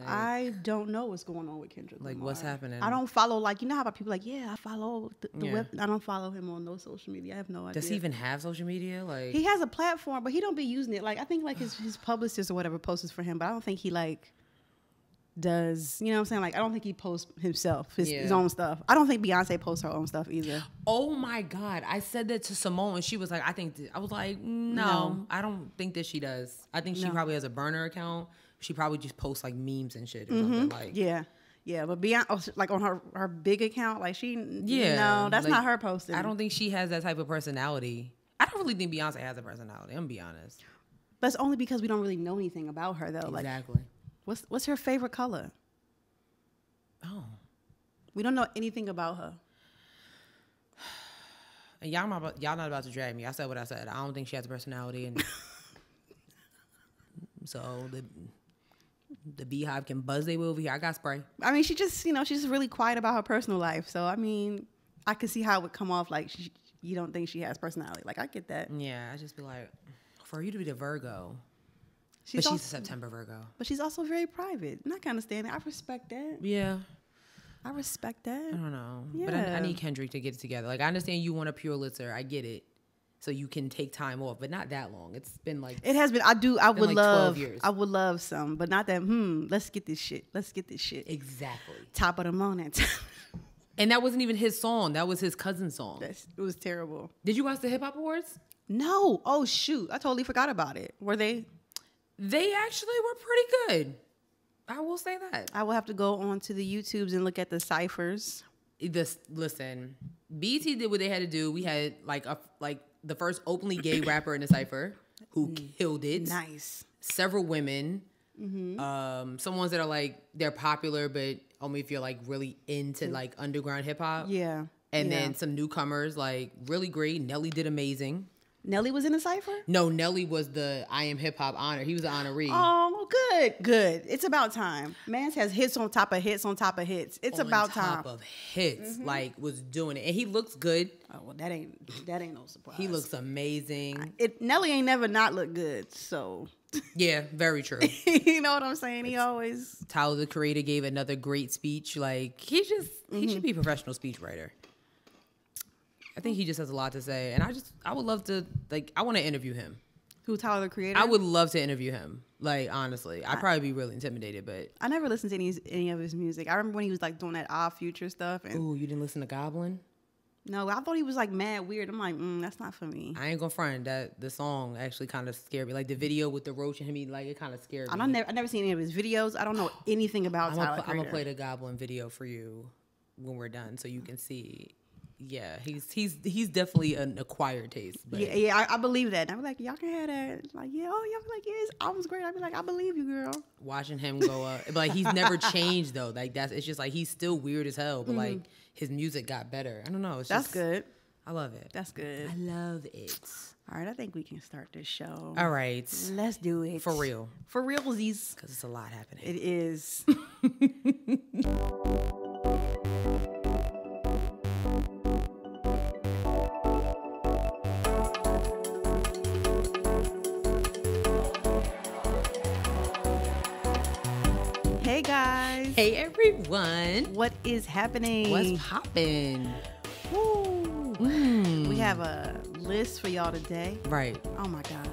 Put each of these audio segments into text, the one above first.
I don't know what's going on with Kendrick Like, Lamar. what's happening? I don't follow, like, you know how people like, yeah, I follow the web. I don't follow him on no social media. I have no idea. Does he even have social media? Like, he has a platform, but he don't be using it. Like, I think like his publicist or whatever posts for him, but I don't think he like does, you know what I'm saying? Like, I don't think he posts himself, his own stuff. I don't think Beyonce posts her own stuff either. Oh my God. I said that to Simone and she was like, I was like, no, I don't think that she does. I think she probably has a burner account. She probably just posts like memes and shit or something. Like, yeah, but Beyonce, like on her big account, like no, that's like, not her posting. I don't think she has that type of personality. I don't really think Beyonce has a personality. I'm gonna be honest. But it's only because we don't really know anything about her though. Exactly. Like, what's her favorite color? Oh, we don't know anything about her. And y'all not about to drag me. I said what I said. I don't think she has a personality, and so the beehive can buzz they will over here. I got spray. I mean, she's just really quiet about her personal life. So, I mean, I could see how it would come off like you don't think she has personality. Like, I get that. Yeah, I just be like, for you to be the Virgo. She's a September Virgo. But she's also very private. And I can understand it. I respect that. Yeah. I respect that. I don't know. Yeah. But I need Kendrick to get it together. Like, I understand you want a pure litter. I get it. So you can take time off, but not that long. It's been like... It has been. I would like love... 12 years. I would love some, but not that, let's get this shit. Let's get this shit. Exactly. Top of the morning. And that wasn't even his song. That was his cousin's song. It was terrible. Did you watch the Hip Hop Awards? No. Oh, shoot. I totally forgot about it. Were they? They actually were pretty good. I will say that. I will have to go on to the YouTubes and look at the ciphers. Listen, BT did what they had to do. We had like the first openly gay rapper in the cipher who killed it. Nice. Several women. Some ones that are like they're popular, but only if you're like really into like underground hip hop. Yeah. And then some newcomers like really great. Nelly did amazing. Nelly was in the cipher? No, Nelly was the I Am Hip Hop honor. He was an honoree. Oh, good. It's about time. Mans has hits on top of hits on top of hits. It's about time. On top of hits, like was doing it, and he looks good. Oh well, that ain't no surprise. He looks amazing. Nelly ain't never not look good, so. Yeah, very true. You know what I'm saying? He always. Tyler, the Creator, gave another great speech. Like he should be a professional speechwriter. I think he just has a lot to say, and I would love to, like, I want to interview him. Who, Tyler, the Creator? I would love to interview him. Like, honestly, I'd probably be really intimidated, but I never listened to any of his music. I remember when he was like doing that Odd Future stuff. And ooh, you didn't listen to Goblin? No, I thought he was like mad weird. I'm like, that's not for me. I ain't gonna front that the song actually kind of scared me. Like the video with the roach and him, like it kind of scared me. I never seen any of his videos. I don't know anything about Tyler. I'm gonna play the Goblin video for you when we're done, so you can see. Yeah, he's definitely an acquired taste. But yeah, I believe that. I'm like, y'all can have that. Like, yeah, y'all be like, yeah, his album's great. I'd be like, I believe you, girl. Watching him go up, but like he's never changed though. Like it's just like he's still weird as hell, but like his music got better. I don't know. That's good. I love it. That's good. I love it. All right, I think we can start this show. All right, let's do it for real. For realsies, because it's a lot happening. It is. Hey guys. Hey everyone. What is happening? What's poppin'? Woo. We have a list for y'all today. Right. Oh my God.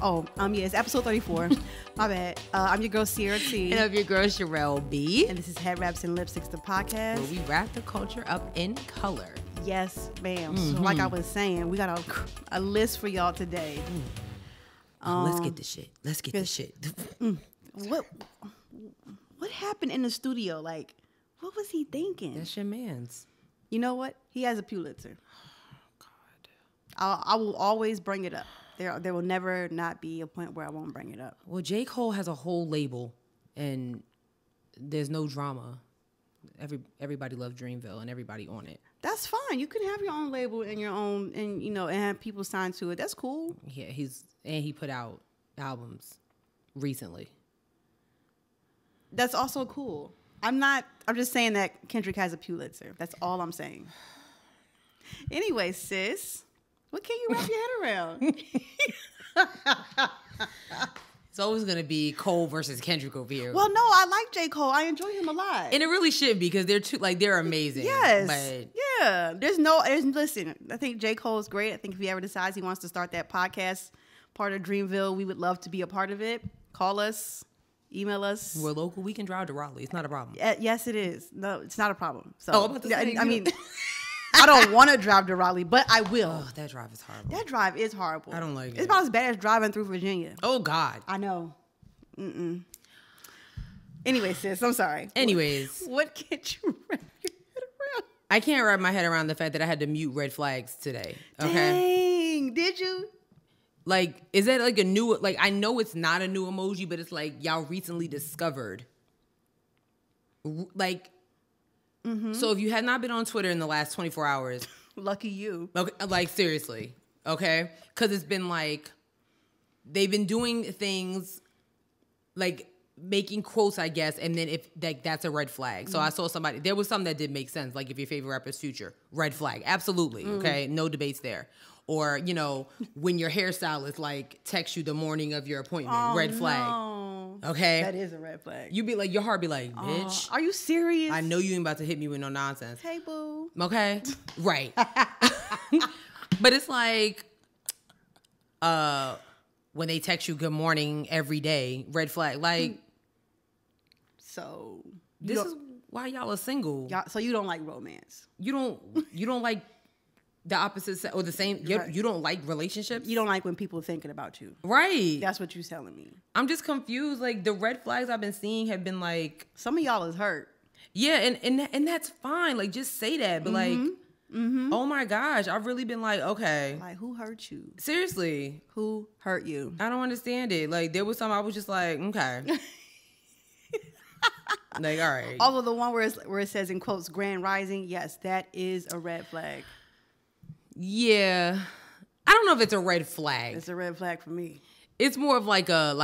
Oh, yeah, it's episode 34. My bad. I'm your girl Sierra T. And I'm your girl Sherelle B. And this is Headwraps and Lipsticks, the podcast. Where we wrap the culture up in color. Yes, ma'am. So like I was saying, we got a list for y'all today. Let's get the shit. Let's get the shit. What happened in the studio? Like, what was he thinking? That's your man's. You know what? He has a Pulitzer. Oh, God. I will always bring it up. There will never not be a point where I won't bring it up. Well, J. Cole has a whole label, and there's no drama. Everybody loves Dreamville, and everybody on it. That's fine. You can have your own label and your own, and have people signed to it. That's cool. Yeah, he put out albums recently. That's also cool. I'm just saying that Kendrick has a Pulitzer. That's all I'm saying. Anyway, sis, what can you wrap your head around? It's always going to be Cole versus Kendrick over here. Well, no, I like J. Cole. I enjoy him a lot. And it really should be because they're amazing. Yes. But yeah. Listen, I think J. Cole is great. I think if he ever decides he wants to start that podcast, part of Dreamville, we would love to be a part of it. Call us, email us. We're local. We can drive to Raleigh. It's not a problem. Yes, it is. No, it's not a problem. So, I'm about to say, I mean, I don't want to drive to Raleigh, but I will. Oh, that drive is horrible. That drive is horrible. I don't like it. It's about as bad as driving through Virginia. Oh, God. I know. Anyway, sis, I'm sorry. Anyways. What can't you wrap your head around? I can't wrap my head around the fact that I had to mute red flags today. Okay. Dang, did you? Like, is that like a new, like, I know it's not a new emoji, but it's like y'all recently discovered. Like, so if you had not been on Twitter in the last 24 hours. Lucky you. Okay, like, seriously. Okay? Because it's been like, they've been doing things like making quotes, I guess, and then if like that's a red flag. So I saw somebody, there was some that did make sense, like if your favorite rapper is Future, red flag, absolutely, okay, no debates there. Or, you know, when your hairstylist like texts you the morning of your appointment, red flag, okay? That is a red flag. You be like, your heart be like, bitch. Are you serious? I know you ain't about to hit me with no nonsense. Hey, boo. Okay? Right. But it's like, when they text you good morning every day, red flag. Like, so this is why y'all are single. So you don't like romance. You don't like the opposite or the same. Right. You don't like relationships. You don't like when people are thinking about you. Right. That's what you're telling me. I'm I'm just confused. Like the red flags I've been seeing have been like, some of y'all is hurt. yeah, and that's fine. Like just say that. But like, oh my gosh, I've really been like, okay, Like, who hurt you? seriously, Who hurt you? I don't understand it. Like there was some I was just like, okay. Like, all right. Although the one where it says in quotes "Grand Rising," yes, that is a red flag. Yeah. I don't know if it's a red flag. It's a red flag for me. It's more of like a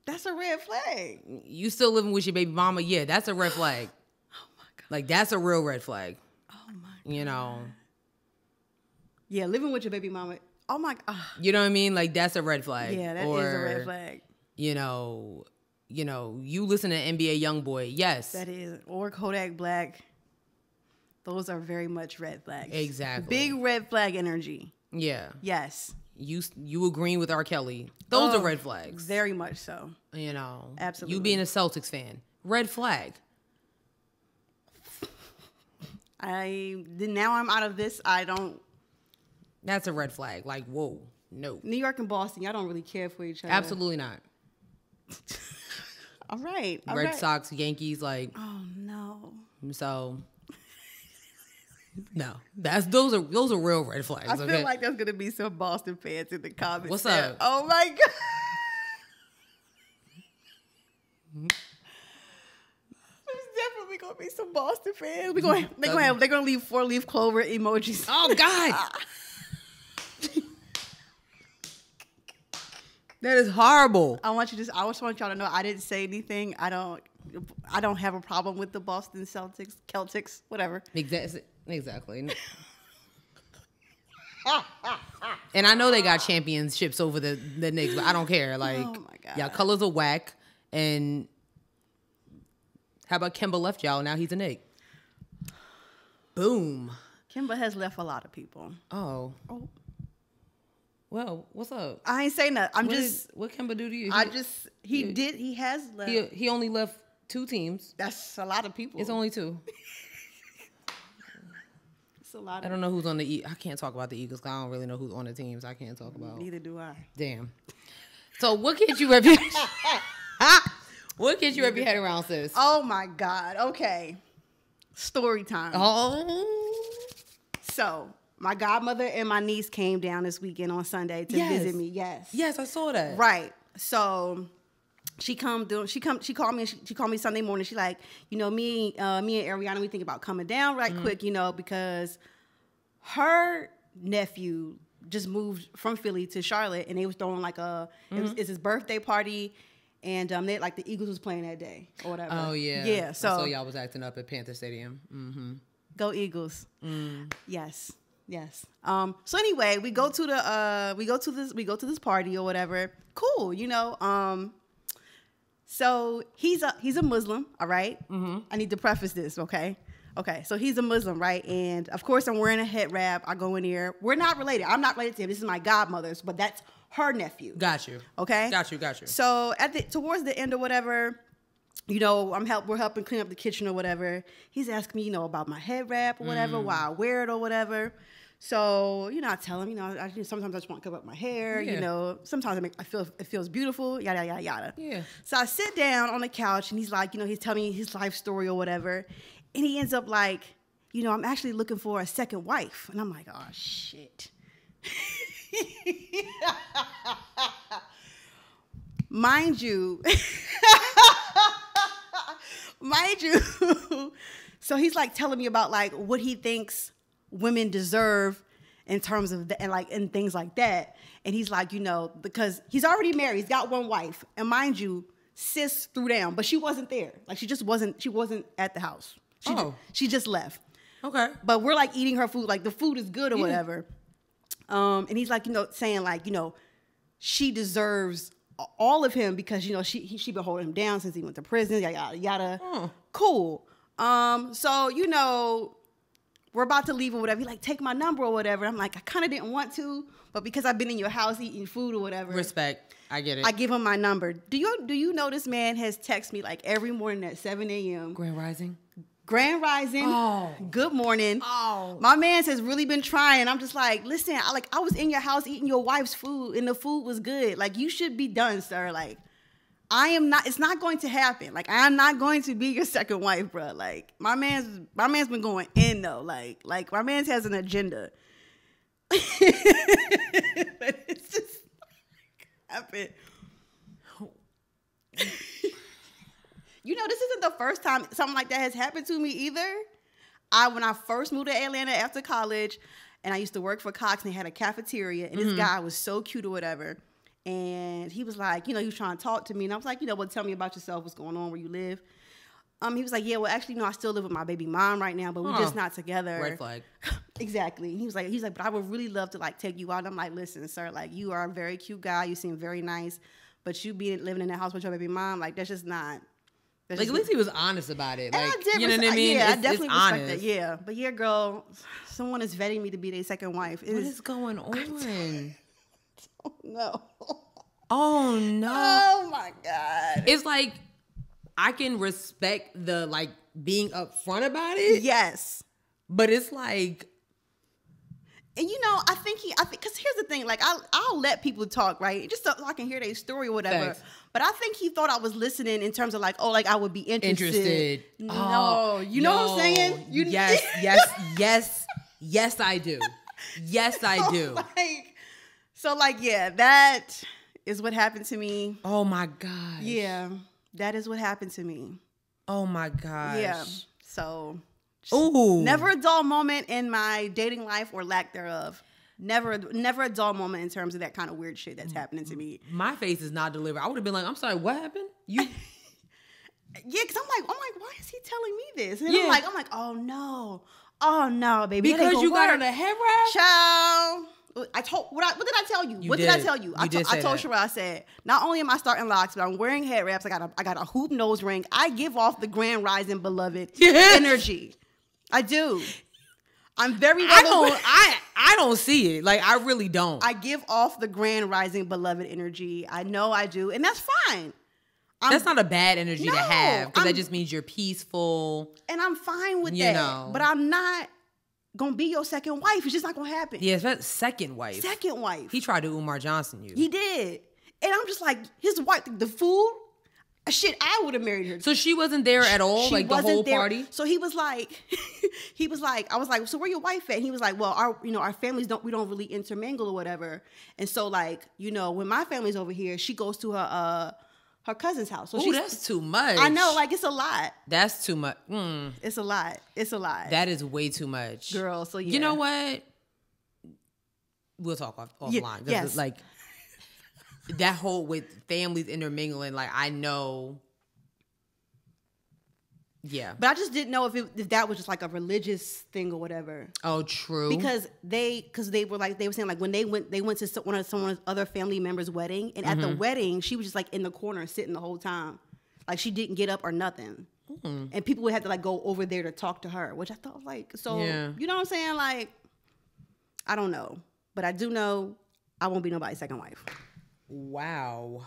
That's a red flag. you still living with your baby mama? Yeah, that's a red flag. Oh my God. Like that's a real red flag. Oh my God. You know. Yeah, living with your baby mama. Oh my God. You know what I mean? Like that's a red flag. Yeah, that is a red flag. You know, you listen to NBA YoungBoy. Yes. That is. Or Kodak Black. Those are very much red flags. Exactly. Big red flag energy. Yeah. Yes. You agreeing with R. Kelly. Those are red flags. Very much so. You know. Absolutely. You being a Celtics fan. Red flag. Now I'm out of this. I don't. That's a red flag. Like, whoa. No. New York and Boston, y'all don't really care for each other. Absolutely not. All right. Red Sox, Yankees, like. Oh no. So. No, those are real red flags. I feel like there's gonna be some Boston fans in the comments. What's up? Oh my God. There's definitely gonna be some Boston fans. They're gonna leave 4-leaf clover emojis. Oh God. That is horrible. I just want y'all to know I didn't say anything. I don't have a problem with the Boston Celtics, whatever. Exactly. And I know they got championships over the Knicks, but I don't care. Like, oh my God. Y'all colors are whack. And how about Kemba left y'all? Now he's a Knick. Boom. Kemba has left a lot of people. Oh. Well, what's up? I ain't saying that. What Kemba do to you? He has left. He only left 2 teams. That's a lot of people. It's only 2. It's a lot. I don't know who's on the I can't talk about the Eagles because I don't really know who's on the teams. I can't talk about. Neither do I. Damn. So what gets you wrap your head around, sis? Oh my God. Okay. Story time. Oh. So my godmother and my niece came down this weekend on Sunday to visit me. Yes. Yes, I saw that. Right. So she called me Sunday morning. She like, me and Ariana, we think about coming down quick, because her nephew just moved from Philly to Charlotte, and they was throwing like it's his birthday party, and they like the Eagles was playing that day or whatever. Oh yeah. Yeah. So y'all was acting up at Panther Stadium. Mm-hmm. Go Eagles. Mm. Yes. Yes. So anyway, we go to this party or whatever. Cool, you know. So he's a Muslim, all right? Mm-hmm. I need to preface this, okay? Okay, so he's a Muslim, right? And of course, I'm wearing a head wrap. I go in here. We're not related. I'm not related to him. This is my godmother's, but that's her nephew. Got you. Okay? Got you. So towards the end or whatever, you know, we're helping clean up the kitchen or whatever. He's asking me, you know, about my head wrap or whatever, why I wear it or whatever. So, you know, I tell him, you know, sometimes I just want to cover up my hair, you know, sometimes I feel it feels beautiful, yada, yada, yada. Yeah. So I sit down on the couch and he's like, you know, he's telling me his life story or whatever. And he ends up like, you know, I'm actually looking for a second wife. And I'm like, oh, shit. Mind you, so he's like telling me about like what he thinks women deserve in terms of and things like that. And he's like, you know, because he's already married, he's got one wife. And mind you, sis threw down, but she wasn't there. Like she wasn't at the house. She just left. Okay. But we're like eating her food, like the food is good or whatever. And he's like, you know, saying like, you know, she deserves all of him because, you know, she been holding him down since he went to prison, yada, yada, yada. Cool. So, you know, we're about to leave or whatever. He like, take my number or whatever. I'm like, I kind of didn't want to, but because I've been in your house eating food or whatever. Respect. I get it. I give him my number. Do you know this man has texted me like every morning at 7 a.m. Grand Rising. Oh. Good morning. Oh. My man has really been trying. I'm just like, listen, I was in your house eating your wife's food and the food was good. Like, you should be done, sir. Like, it's not going to happen. Like, I am not going to be your second wife, bro. Like, my man's been going in though. Like my man's has an agenda. But it's just happened. You know, this isn't the first time something like that has happened to me either. When I first moved to Atlanta after college, and I used to work for Cox, and they had a cafeteria, and this guy was so cute or whatever. And he was like, you know, he was trying to talk to me, and I was like, you know, well, tell me about yourself, what's going on, where you live. He was like, yeah, well, actually, no, I still live with my baby mom right now, but we're just not together. Red flag. Exactly. He was like, but I would really love to like take you out. And I'm like, listen, sir, like you are a very cute guy, you seem very nice, but you living in that house with your baby mom, like that's just not. Like, at least he was honest about it. Like, you know what I mean? Yeah, I definitely respect that. Yeah. But yeah, girl, someone is vetting me to be their second wife. What is going on? Oh, no. Oh, no. Oh, my God. It's like, I can respect the, like, being upfront about it. Yes. But it's like... And, you know, I think because here's the thing, like, I'll let people talk, right? Just so I can hear their story or whatever. Thanks. But I think he thought I was listening in terms of like, oh, like I would be interested. No, you know what I'm saying? Yes, I do. Yes, I do. So yeah, that is what happened to me. Oh my gosh. Yeah, that is what happened to me. Oh my gosh. Yeah. So, never a dull moment in my dating life or lack thereof. Never a dull moment in terms of that kind of weird shit that's happening to me. My face is not delivered. I would have been like, I'm sorry, what happened? You? Yeah, because I'm like, why is he telling me this? And I'm like, oh no, baby. Because you got on a head wrap? Child. What did I tell you? Did I tell you? I told Shara, I said, not only am I starting locks, but I'm wearing head wraps. I got a hoop nose ring. I give off the Grand Rising beloved energy. I do. I'm very well I don't see it. Like, I really don't. I give off the Grand Rising beloved energy. I know I do. And that's fine. That's not a bad energy to have, because that just means you're peaceful. And I'm fine with that. Know. But I'm not going to be your second wife. It's just not going to happen. Yeah, it's second wife. Second wife. He tried to Umar Johnson you. He did. And I'm just like, his wife, the food, shit, I would have married her. So she wasn't there at all? She like the whole party? So he was like, I was like, so where your wife at? And he was like, well, our families we don't really intermingle or whatever. And so like, you know, when my family's over here, she goes to her cousin's house. So that's too much. I know, like it's a lot. That's too much. It's a lot. It's a lot. That is way too much. Girl, so yeah. You know what? We'll talk offline. Yes. Like, that whole with families intermingling, like, I know Yeah. But I just didn't know if that was just like a religious thing or whatever. Oh, true. Because they were saying like when they went to one of someone's other family members' wedding, and at the wedding she was just like in the corner sitting the whole time, like she didn't get up or nothing, and people would have to like go over there to talk to her, which I thought like you know what I'm saying, like I don't know, but I do know I won't be nobody's second wife. Wow.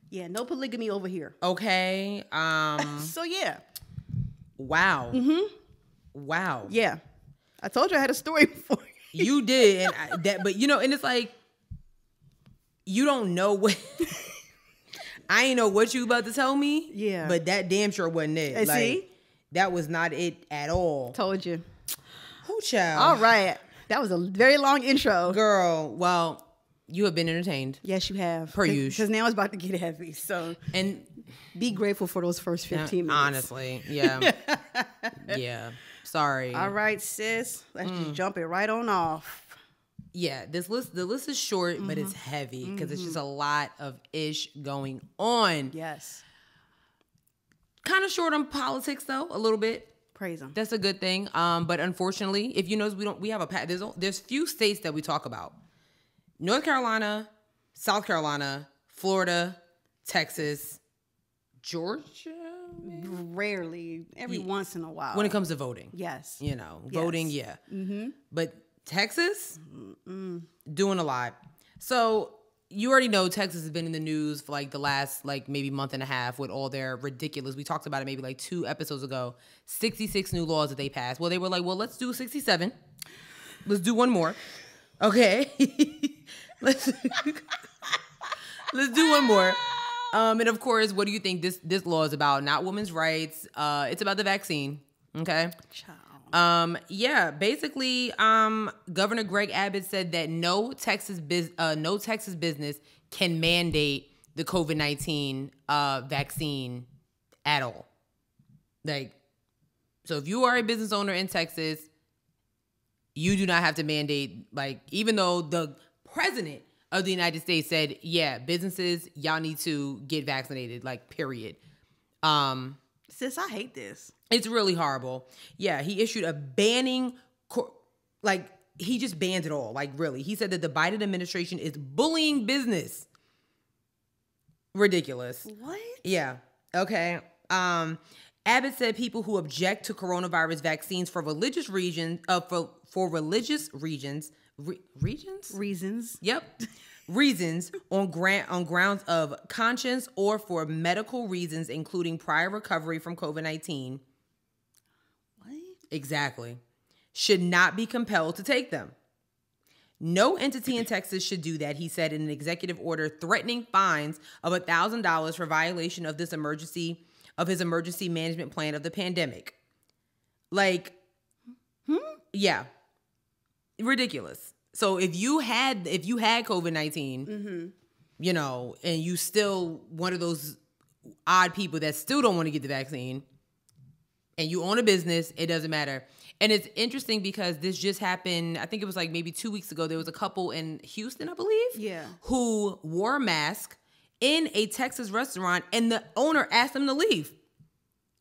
Yeah, no polygamy over here. Okay. So yeah. Wow. Wow. Yeah. I told you I had a story for you. You did, but you know, and it's like you don't know what. I ain't know what you about to tell me. Yeah. But that damn sure wasn't it. Like, see? That was not it at all. Told you. Oh, child. All right. That was a very long intro. Girl, well, you have been entertained. Yes, you have. Per usual. Because now it's about to get heavy. So and be grateful for those first 15 minutes. Honestly, yeah. Yeah. Sorry. All right, sis. Let's just jump it right on off. Yeah, the list is short, but it's heavy because it's just a lot of ish going on. Yes. Kind of short on politics though, a little bit. Praise them. That's a good thing. But unfortunately, if you notice, we have there's few states that we talk about. North Carolina, South Carolina, Florida, Texas, Georgia. Maybe? Rarely, every once in a while. When it comes to voting. Yes. You know, voting, yeah. But Texas, doing a lot. So you already know Texas has been in the news for like the last like maybe month and a half with all their ridiculous, we talked about it maybe like 2 episodes ago, 66 new laws that they passed. Well, they were like, well, let's do 67. Let's do one more. Okay. let's do one more. And of course, what do you think this law is about? Not women's rights. It's about the vaccine. Okay. Yeah, basically, Governor Greg Abbott said that no Texas business can mandate the COVID-19 vaccine at all. Like, so if you are a business owner in Texas, you do not have to mandate, like, even though the president of the United States said, yeah, businesses, y'all need to get vaccinated, like, period. Sis, I hate this. It's really horrible. Yeah, he issued a banning, like, he just banned it all. Like, really. He said that the Biden administration is bullying business. Ridiculous. What? Yeah. Okay. Abbott said people who object to coronavirus vaccines for religious reasons, Reasons. Yep. Reasons on grounds of conscience or for medical reasons, including prior recovery from COVID-19. What? Exactly. Should not be compelled to take them. No entity in Texas should do that, he said in an executive order threatening fines of $1,000 for violation of his emergency management plan of the pandemic. Like, yeah. Ridiculous. So if you had COVID-19, you know, and you still one of those odd people that still don't want to get the vaccine, and you own a business, it doesn't matter. And it's interesting because this just happened, I think it was like maybe 2 weeks ago. There was a couple in Houston, I believe, who wore a mask in a Texas restaurant, and the owner asked them to leave.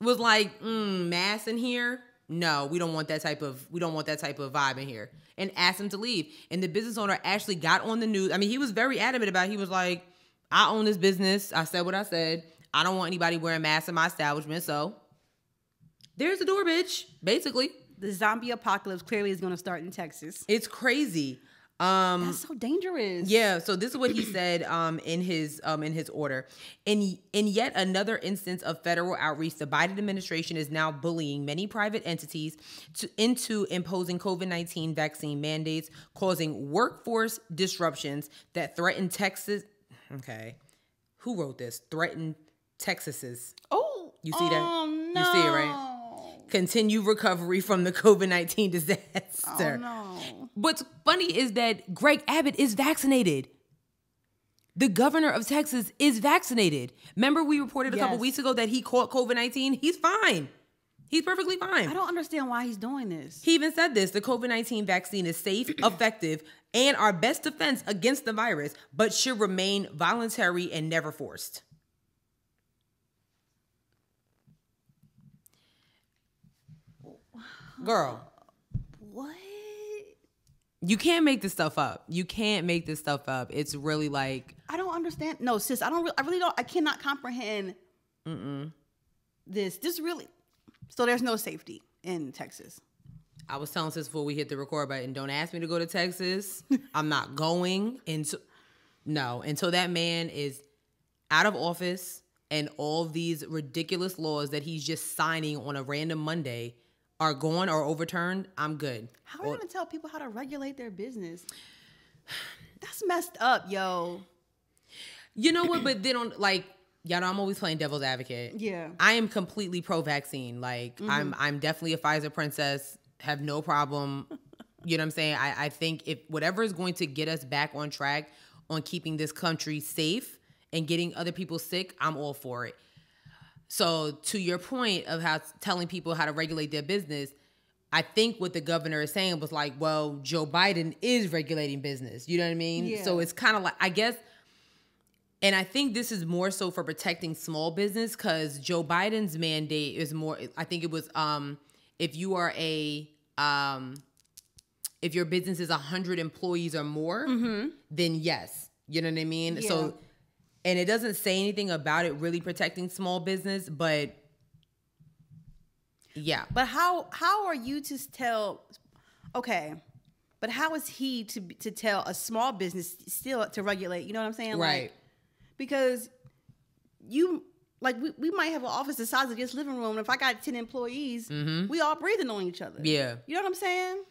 Was like, mask in here? No, we don't want that type of vibe in here. And asked them to leave. And the business owner actually got on the news. I mean, he was very adamant about it. He was like, I own this business. I said what I said. I don't want anybody wearing masks in my establishment. So there's the door, bitch. Basically. The zombie apocalypse clearly is going to start in Texas. It's crazy. That's so dangerous. Yeah, so this is what he said in his order. In yet another instance of federal outreach, the Biden administration is now bullying many private entities into imposing COVID-19 vaccine mandates, causing workforce disruptions that threaten Texas. Okay, who wrote this? Threaten Texas's. Oh, you see that? No. You see it, right? Continue recovery from the COVID-19 disaster. Oh, no. What's funny is that Greg Abbott is vaccinated. The governor of Texas is vaccinated. Remember we reported a couple weeks ago that he caught COVID-19? He's fine. He's perfectly fine. I don't understand why he's doing this. He even said this, the COVID-19 vaccine is safe, effective, and our best defense against the virus, but should remain voluntary and never forced. Girl. What? You can't make this stuff up. You can't make this stuff up. It's really like... I don't understand. No, sis, I really don't. I cannot comprehend this. This really... So there's no safety in Texas. I was telling sis before we hit the record button, don't ask me to go to Texas. I'm not going until that man is out of office and all these ridiculous laws that he's just signing on a random Monday are gone or overturned. I'm good. How are you going to tell people how to regulate their business? That's messed up, yo. You know what? But then y'all know I'm always playing devil's advocate. Yeah. I am completely pro-vaccine. Like, I'm definitely a Pfizer princess. Have no problem. You know what I'm saying? I think if whatever is going to get us back on track on keeping this country safe and getting other people sick, I'm all for it. So to your point of how telling people how to regulate their business, I think what the governor is saying was like, well, Joe Biden is regulating business. You know what I mean? Yeah. So it's kind of like, I guess, and I think this is more so for protecting small business because Joe Biden's mandate is more, I think it was, if you are if your business is 100 employees or more, then yes. You know what I mean? Yeah. So, and it doesn't say anything about it really protecting small business, but yeah. But how are you to tell, okay, but how is he to tell a small business still to regulate? You know what I'm saying? Right. Like, because you, like, we might have an office the size of this living room. And if I got 10 employees, we all breathing on each other. Yeah. You know what I'm saying?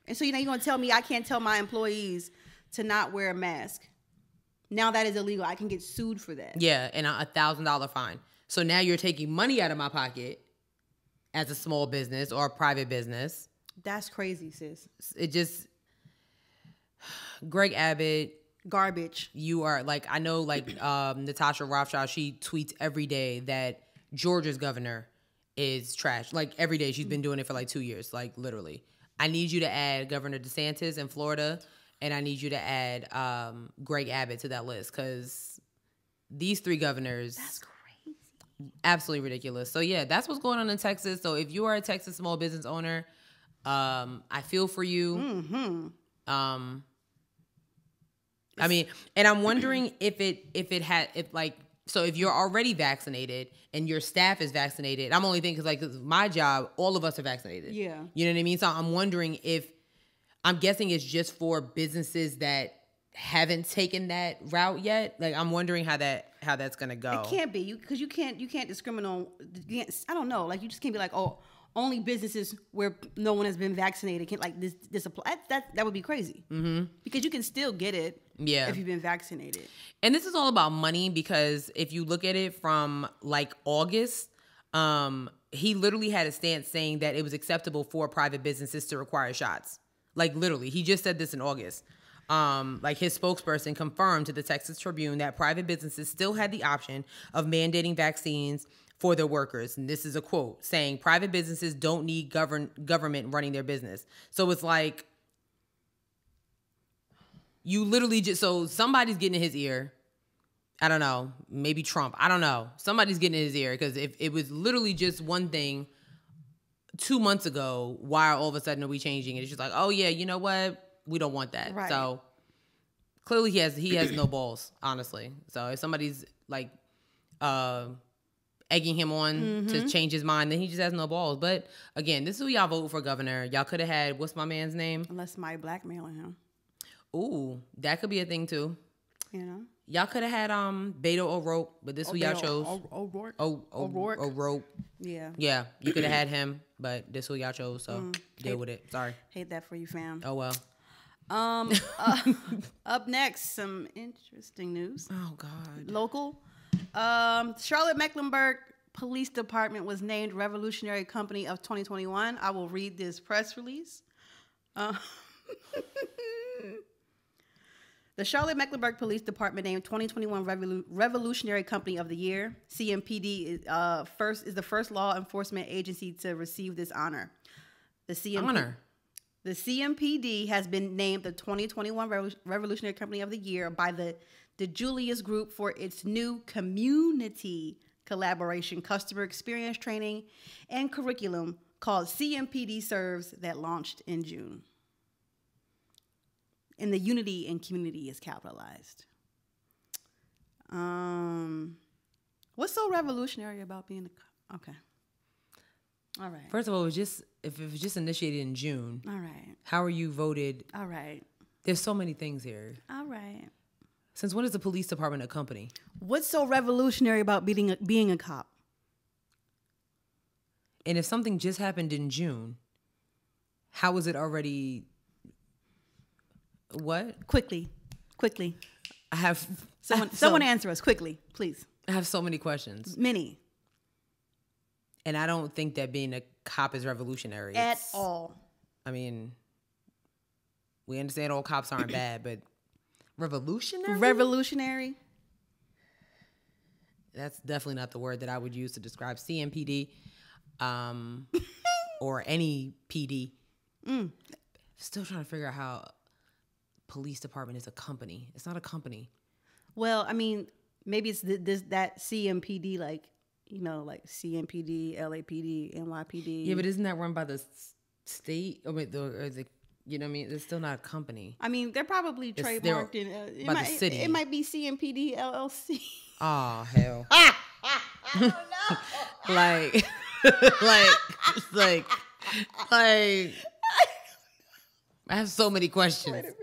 And so, you're going to tell me I can't tell my employees to not wear a mask. Now that is illegal. I can get sued for that. Yeah, and a $1,000 fine. So now you're taking money out of my pocket as a small business or a private business. That's crazy, sis. It just... Greg Abbott... Garbage. You are, like, I know, like, Natasha Rothschild, she tweets every day that Georgia's governor is trash. Like, every day. She's been doing it for, like, 2 years. Like, literally. I need you to add Governor DeSantis in Florida, and I need you to add Greg Abbott to that list, because these three governors... That's crazy. Absolutely ridiculous. So, yeah, that's what's going on in Texas. So, if you are a Texas small business owner, I feel for you. I mean, and I'm wondering if you're already vaccinated and your staff is vaccinated. I'm only thinking because, like, my job, all of us are vaccinated. Yeah. You know what I mean? So I'm wondering I'm guessing it's just for businesses that haven't taken that route yet. Like, I'm wondering how that's gonna go. It can't be because you can't discriminate. I don't know. Like, you just can't be like, oh, only businesses where no one has been vaccinated can, like, this apply. That would be crazy. Because you can still get it. Yeah. If you've been vaccinated. And this is all about money, because if you look at it from, like, August, he literally had a stance saying that it was acceptable for private businesses to require shots. Like, literally. He just said this in August. Like, his spokesperson confirmed to the Texas Tribune that private businesses still had the option of mandating vaccines for their workers. And this is a quote saying private businesses don't need government running their business. So it's like, you literally so somebody's getting in his ear. I don't know. Maybe Trump. I don't know. Somebody's getting in his ear, because if it was literally just one thing 2 months ago, why all of a sudden are we changing it? It's just like, oh yeah, you know what? We don't want that. Right. So clearly he has no balls, honestly. So if somebody's like egging him on to change his mind, then he just has no balls. But again, this is who y'all vote for governor. Y'all could have had, what's my man's name? Unless somebody blackmailing him. Ooh, that could be a thing too. You know? Y'all could have had Beto O'Rourke, but this is who y'all chose. O'Rourke. O'Rourke. Yeah. Yeah, you could have had him, but this is who y'all chose, so deal with it. Sorry. Hate that for you, fam. Oh, well. Up next, some interesting news. Oh, God. Local. Charlotte-Mecklenburg Police Department was named Revolutionary Company of 2021. I will read this press release. The Charlotte-Mecklenburg Police Department named 2021 Revolutionary Company of the Year. CMPD is the first law enforcement agency to receive this honor. The CMPD has been named the 2021 Revolutionary Company of the Year by the Julius Group for its new community collaboration, customer experience training, and curriculum called CMPD Serves that launched in June. And the unity and community is capitalized. What's so revolutionary about being a... Okay. All right. First of all, if it was just initiated in June. All right. How are you voted? All right. There's so many things here. All right. Since when is the police department a company? What's so revolutionary about being a cop? And if something just happened in June, how is it already... What? Quickly. I have... Someone answer us quickly, please. I have so many questions. Many. And I don't think that being a cop is revolutionary. At all. I mean, we understand all cops aren't bad, but revolutionary? Revolutionary? That's definitely not the word that I would use to describe CMPD or any PD. Still trying to figure out how police department is a company. It's not a company. Well, I mean, maybe it's that CMPD, like, you know, like CMPD, LAPD, NYPD. Yeah, but isn't that run by the state? Or the you know what I mean? It's still not a company. I mean, they're probably trademarked in by the city. It might be CMPD LLC. Oh, hell. like, I have so many questions. Wait a minute,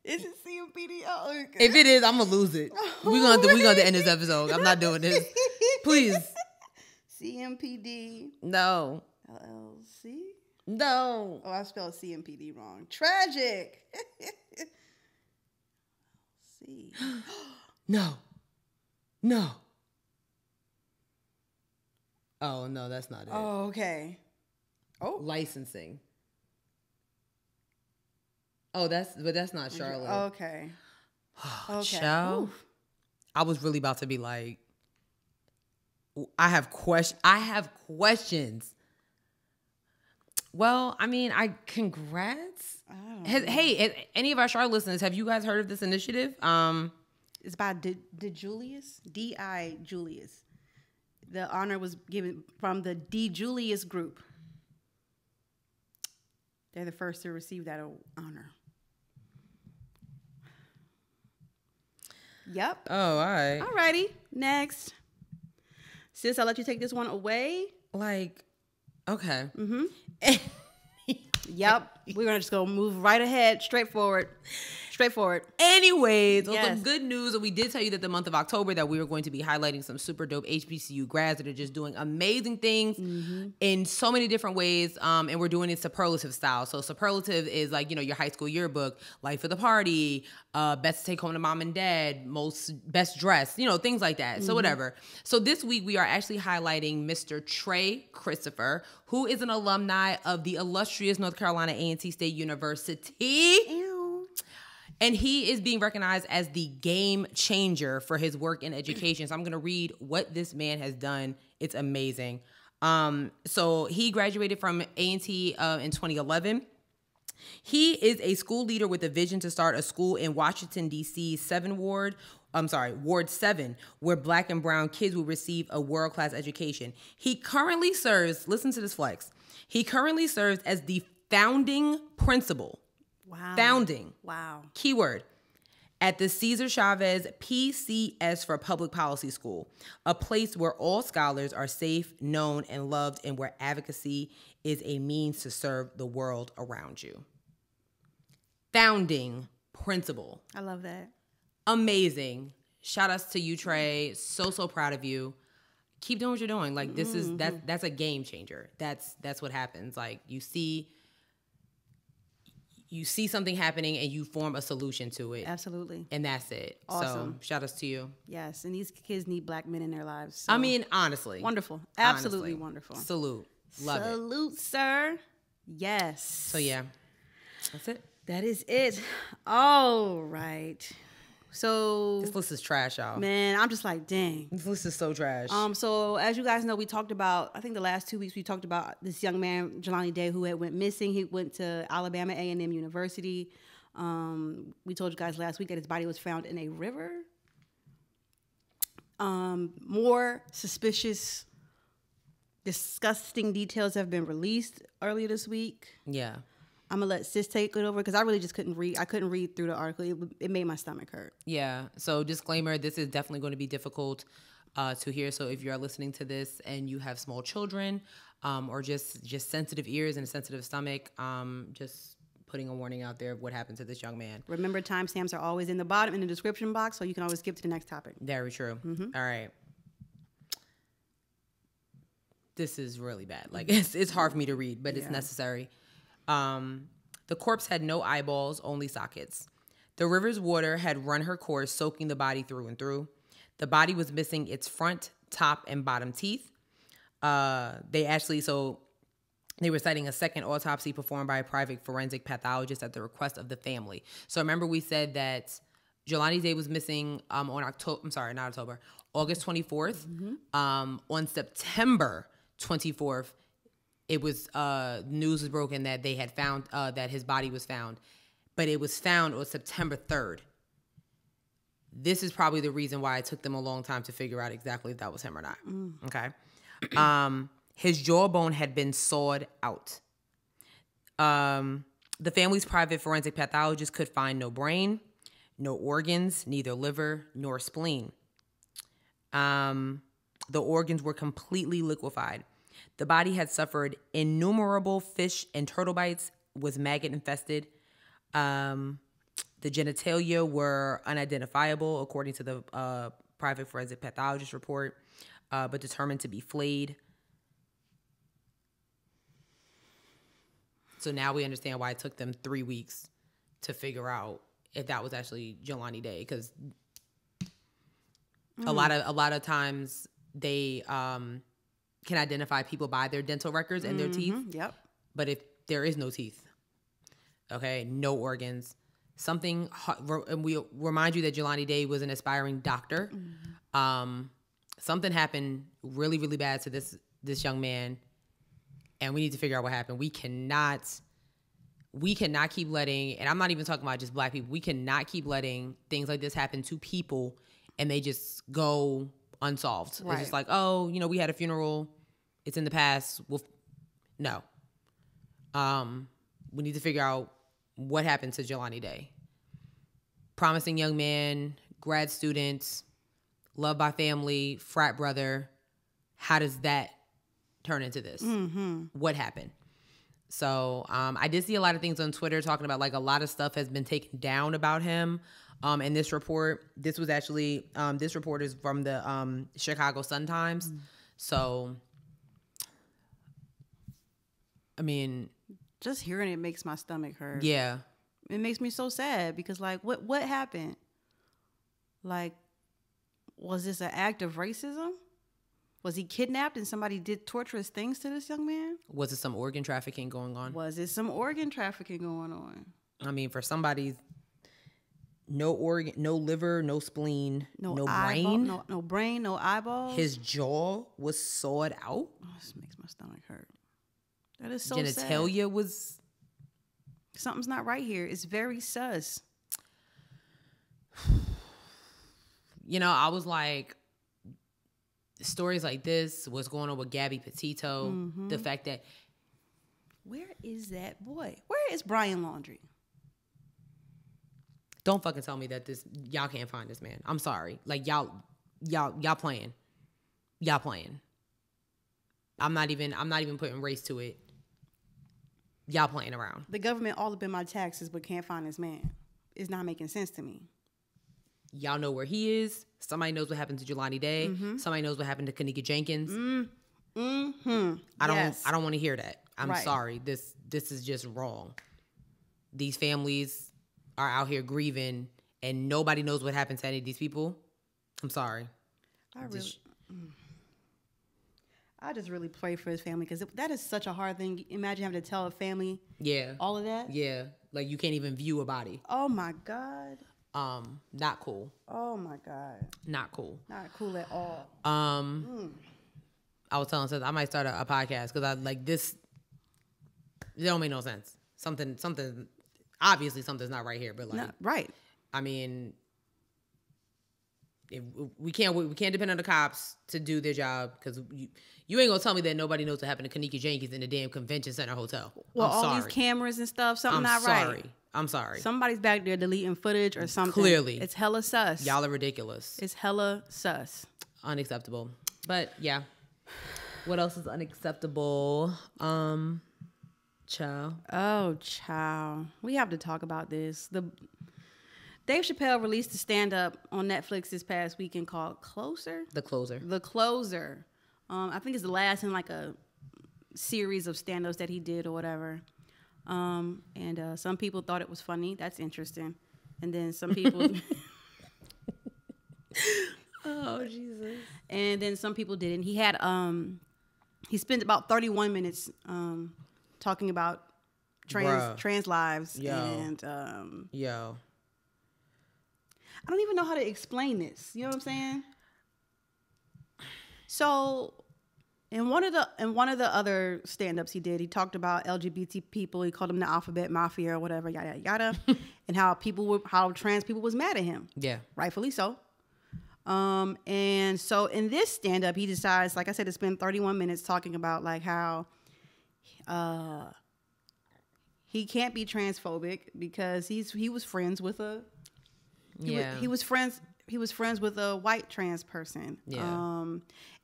is it CMPD? Oh, okay. If it is, I'm gonna lose it. We're gonna end this episode. I'm not doing this. Please. CMPD. No. LLC. No. Oh, I spelled CMPD wrong. Tragic. See. No. Oh no, that's not it. Oh, okay. Oh, licensing. Oh, that's not Charlotte. Okay. Okay. Child, I was really about to be like, I have questions. Well, I mean, congrats. Hey, any of our Charlotte listeners, have you guys heard of this initiative? It's by Julius. D.I. Julius. The honor was given from the D. Julius group. They're the first to receive that honor. Yep. Oh, all right. All righty. Next. Sis, I'll let you take this one away. Like, okay. Mm-hmm. Yep. We're going to just go move right ahead. Straightforward. Anyways, yes. Some good news. We did tell you that the month of October that we were going to be highlighting some super dope HBCU grads that are just doing amazing things in so many different ways. And we're doing it superlative style. So superlative is like, you know, your high school yearbook, life of the party, best to take home to mom and dad, best dressed, you know, things like that. So whatever. So this week we are actually highlighting Mr. Trey Christopher, who is an alumni of the illustrious North Carolina A&T State University. Ew. And he is being recognized as the game changer for his work in education. So I'm going to read what this man has done. It's amazing. So he graduated from A&T in 2011. He is a school leader with a vision to start a school in Washington, D.C. Ward 7, where Black and brown kids will receive a world-class education. He currently serves, listen to this flex, he currently serves as the founding principal. Wow. Founding. Wow. Keyword. At the Cesar Chavez PCS for Public Policy School, a place where all scholars are safe, known, and loved, and where advocacy is a means to serve the world around you. Founding principal. I love that. Amazing. Shout outs to you, Trey. So proud of you. Keep doing what you're doing. Like, this is, that's a game changer. That's what happens. Like, you see something happening and you form a solution to it. Absolutely. And that's it. Awesome. So shout outs to you. Yes. And these kids need Black men in their lives. So. I mean, honestly. Wonderful. Absolutely wonderful. Salute. Love it. Salute, sir. Yes. So yeah, that's it. That is it. All right. So this list is trash, y'all. Man, I'm just like, dang. This list is so trash. So as you guys know, we talked about, I think the last 2 weeks, we talked about this young man, JelaniDay, who had went missing. He went to Alabama A&M University. We told you guys last week that his body was found in a river. More suspicious disgusting details have been released earlier this week. Yeah. I'm going to let Sis take it over because I really just couldn't read. I couldn't read through the article. It made my stomach hurt. Yeah. So disclaimer, this is definitely going to be difficult to hear. So if you're listening to this and you have small children or just sensitive ears and a sensitive stomach, just putting a warning out there of what happened to this young man. Remember, timestamps are always in the bottom in the description box, so you can always skip to the next topic. Very true. All right. This is really bad. Like, it's hard for me to read, but it's necessary. The corpse had no eyeballs, only sockets. The river's water had run her course, soaking the body through and through. The body was missing its front, top, and bottom teeth. They were citing a second autopsy performed by a private forensic pathologist at the request of the family. So remember we said that JelaniDay was missing on August 24th. On September 24th, it was news was broken that they had found that his body was found, but it was found on September 3rd. This is probably the reason why it took them a long time to figure out exactly if that was him or not. Okay. His jawbone had been sawed out. The family's private forensic pathologist could find no brain, no organs, neither liver nor spleen. The organs were completely liquefied. The body had suffered innumerable fish and turtle bites, was maggot infested. The genitalia were unidentifiable, according to the private forensic pathologist report, but determined to be flayed. So now we understand why it took them 3 weeks to figure out if that was actually JelaniDay, because a lot of times they can identify people by their dental records and their teeth. Yep. But if there is no teeth, okay, no organs, something, and we remind you that JelaniDay was an aspiring doctor. Something happened really, really bad to this young man, and we need to figure out what happened. We cannot keep letting, and I'm not even talking about just black people, we cannot keep letting things like this happen to people and they just go unsolved. Right. It's just like, oh, we had a funeral, it's in the past. No. We need to figure out what happened to JelaniDay. Promising young man, grad student, loved by family, frat brother. How does that turn into this? What happened? So I did see a lot of things on Twitter talking about, like, a lot of stuff has been taken down about him. And this report, this was actually, this report is from the Chicago Sun-Times. So, I mean, just hearing it makes my stomach hurt. Yeah. It makes me so sad because, like, what happened? Like, was this an act of racism? Was he kidnapped and somebody did torturous things to this young man? Was it some organ trafficking going on? Was it some organ trafficking going on? I mean, for somebody, no organ, no liver, no spleen, no brain. No brain, no eyeballs. His jaw was sawed out. Oh, this makes my stomach hurt. That is so Genitalia sad. Was... Something's not right here. It's very sus. I was like, stories like this, what's going on with Gabby Petito, the fact that... Where is that boy? Where is Brian Laundrie? Don't fucking tell me that y'all can't find this man. I'm sorry. Like, y'all playing. Y'all playing. I'm not even putting race to it. Y'all playing around. The government all up in my taxes but can't find this man. It's not making sense to me. Y'all know where he is. Somebody knows what happened to JelaniDay. Somebody knows what happened to Kenneka Jenkins. I don't want to hear that. I'm sorry. This is just wrong. These families are out here grieving and nobody knows what happened to any of these people. I'm sorry. I just really pray for his family because that is such a hard thing. Imagine having to tell a family all of that. Yeah. Like, you can't even view a body. Oh, my God. Not cool. Oh, my God. Not cool. Not cool at all. I was telling Seth I might start a podcast because I like this. It don't make no sense. Something. Obviously, something's not right here. But like, right. I mean, we can't depend on the cops to do their job, because you ain't gonna tell me that nobody knows what happened to Kenneka Jenkins in the damn convention center hotel. Well, all these cameras and stuff, something not right. I'm sorry. Somebody's back there deleting footage or something. Clearly. It's hella sus. Y'all are ridiculous. It's hella sus. Unacceptable. But yeah. What else is unacceptable? Chow. Oh, chow. We have to talk about this. Dave Chappelle released a stand-up on Netflix this past weekend called Closer? The Closer. The Closer. I think it's the last in like a series of stand-ups that he did or whatever. And some people thought it was funny. That's interesting. And then some people... Oh, Jesus. And then some people didn't. He had... he spent about 31 minutes talking about trans lives. Yo. And... Yo. I don't even know how to explain this. You know what I'm saying? So, in one of the other stand-ups he did, he talked about LGBT people. He called them the alphabet mafia or whatever, yada yada, and how trans people was mad at him. Yeah, rightfully so. And so in this stand-up, he decides, like I said, to spend 31 minutes talking about like how he can't be transphobic because he was friends with a he was friends with a white trans person. Yeah.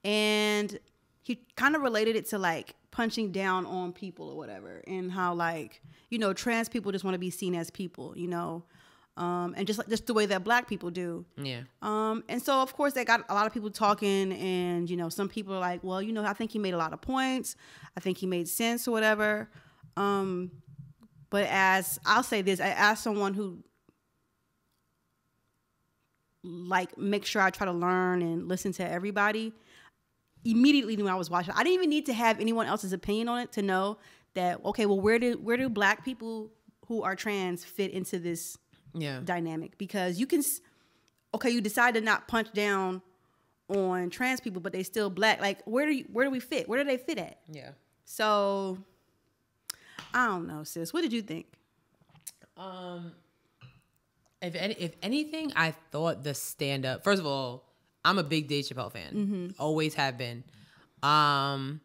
And he kind of related it to like punching down on people or whatever, and how like, you know, trans people just want to be seen as people, you know. And just the way that black people do. Yeah. And so of course they got a lot of people talking, and you know, some people are like, well, you know, I think he made a lot of points. I think he made sense or whatever. But as I'll say this, as someone who like make sure I try to learn and listen to everybody, immediately when I was watching, I didn't even need to have anyone else's opinion on it to know that, okay, well, where do black people who are trans fit into this dynamic? Because you can, okay, you decide to not punch down on trans people, but they still black. Like, where do we fit? Where do they fit at? Yeah. So, I don't know, sis. What did you think? If anything, I thought the stand-up... First of all, I'm a big Dave Chappelle fan. Mm-hmm. Always have been. And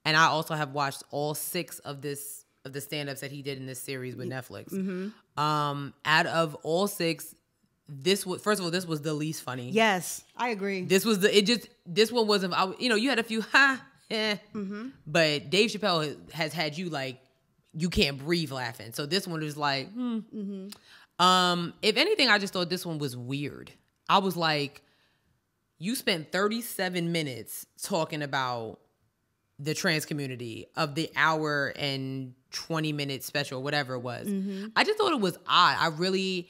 I also have watched all 6 of the stand-ups that he did in this series with Netflix. Mm-hmm. Out of all 6, this was the least funny. Yes, I agree. This one wasn't... you had a few mm-hmm. But Dave Chappelle has had you like, you can't breathe laughing. So this one was like, mm-hmm. If anything, I just thought this one was weird. I was like, you spent 37 minutes talking about the trans community of the hour and 20-minute special, whatever it was. Mm-hmm. I just thought it was odd. I really...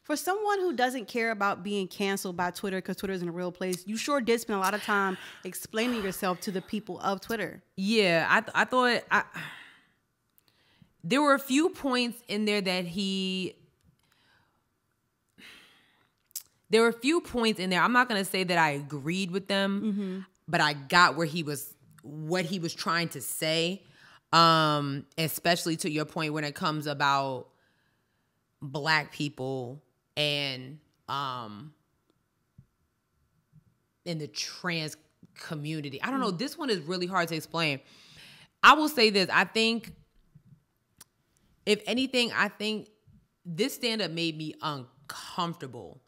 For someone who doesn't care about being canceled by Twitter because Twitter isn't a real place, you sure did spend a lot of time explaining yourself to the people of Twitter. Yeah, I thought... There were a few points in there that There were a few points in there. I'm not going to say that I agreed with them, mm-hmm. but I got what he was trying to say, especially to your point when it comes about black people and in the trans community. I don't know. This one is really hard to explain. I will say this. I think, if anything, this stand-up made me uncomfortable.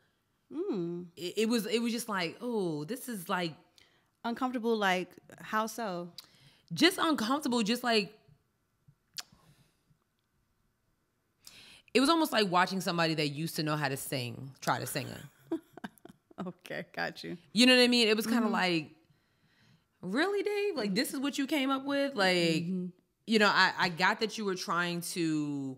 Mm. It was just like, oh, this is like... Uncomfortable, like, how so? Just uncomfortable, just like... It was almost like watching somebody that used to know how to sing, try to sing it. Okay, got you. You know what I mean? It was kind of like, really, Dave? Like, this is what you came up with? Like, mm-hmm. You know, I got that you were trying to,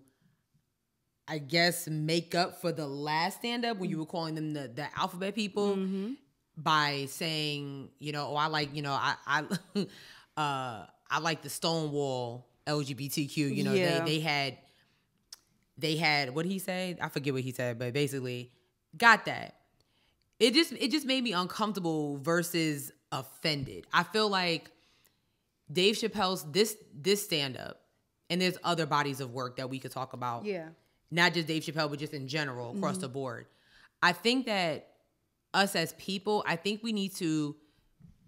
I guess, make up for the last stand-up when you were calling them the alphabet people, mm-hmm. by saying, you know, oh, I like, you know, I like the Stonewall LGBTQ. You know, yeah. they had, what did he say? I forget what he said, but basically got that. It just made me uncomfortable versus offended. I feel like Dave Chappelle's this stand-up, and there's other bodies of work that we could talk about. Yeah. Not just Dave Chappelle, but just in general, across mm-hmm. the board. I think that us as people, I think we need to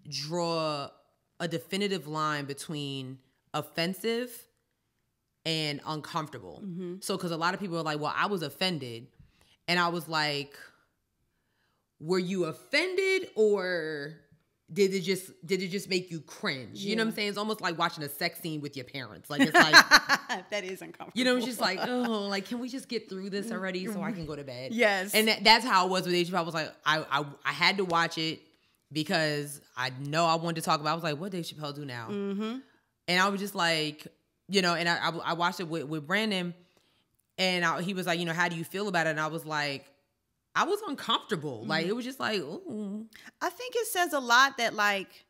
draw a definitive line between offensive and uncomfortable. Mm-hmm. So, because a lot of people are like, well, I was offended. And I was like, were you offended or did it just make you cringe? You know what I'm saying? It's almost like watching a sex scene with your parents. Like, it's like, that is uncomfortable. You know, it's just like, oh, like, can we just get through this already so I can go to bed? Yes. And that's how it was with HeADWRAPPOD. I was like, I had to watch it because I know I wanted to talk about it. I was like, what did Dave Chappelle do now? Mm-hmm. And I was just like, you know, and I watched it with Brandon, and he was like, you know, how do you feel about it? And I was like, I was uncomfortable. Mm-hmm. Like, it was just like, ooh. I think it says a lot that, like,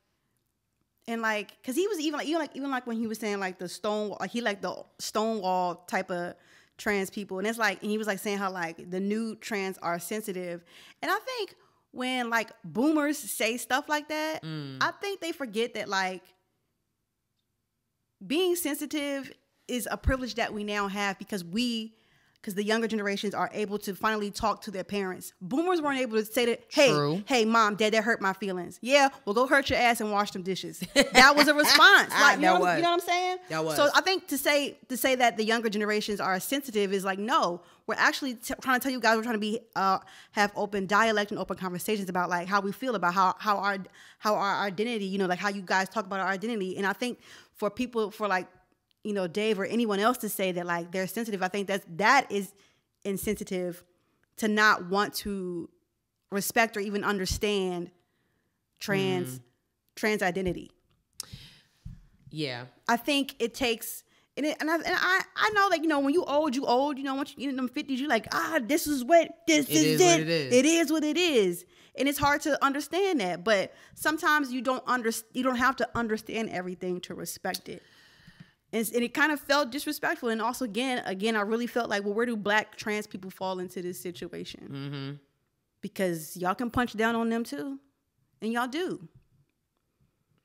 and like, because he was even like when he was saying like the Stonewall, like he like the Stonewall type of trans people, and it's like, and he was like saying how like the new trans are sensitive, and I think when like boomers say stuff like that, I think they forget that like being sensitive is a privilege that we now have because the younger generations are able to finally talk to their parents. Boomers weren't able to say that, hey, mom, dad, that hurt my feelings. Yeah, well, go hurt your ass and wash them dishes. That was a response. Like, you know what I'm saying? That was. So I think to say that the younger generations are sensitive is like, no, we're actually trying to tell you guys, we're trying to be have open dialect and open conversations about like how we feel about how our identity, you know, like how you guys talk about our identity. And I think for people, for like, you know, Dave or anyone else to say that like they're sensitive, I think that is insensitive to not want to respect or even understand trans identity. Yeah, I think it takes, and I know, like, you know, when you old, you know, once you get in them 50s, you're like, this is what this is it. It is what it is. And it's hard to understand that, but sometimes you don't have to understand everything to respect it. And it kind of felt disrespectful. And also, again, I really felt like, well, where do black trans people fall into this situation? Mm-hmm. Because y'all can punch down on them too, and y'all do.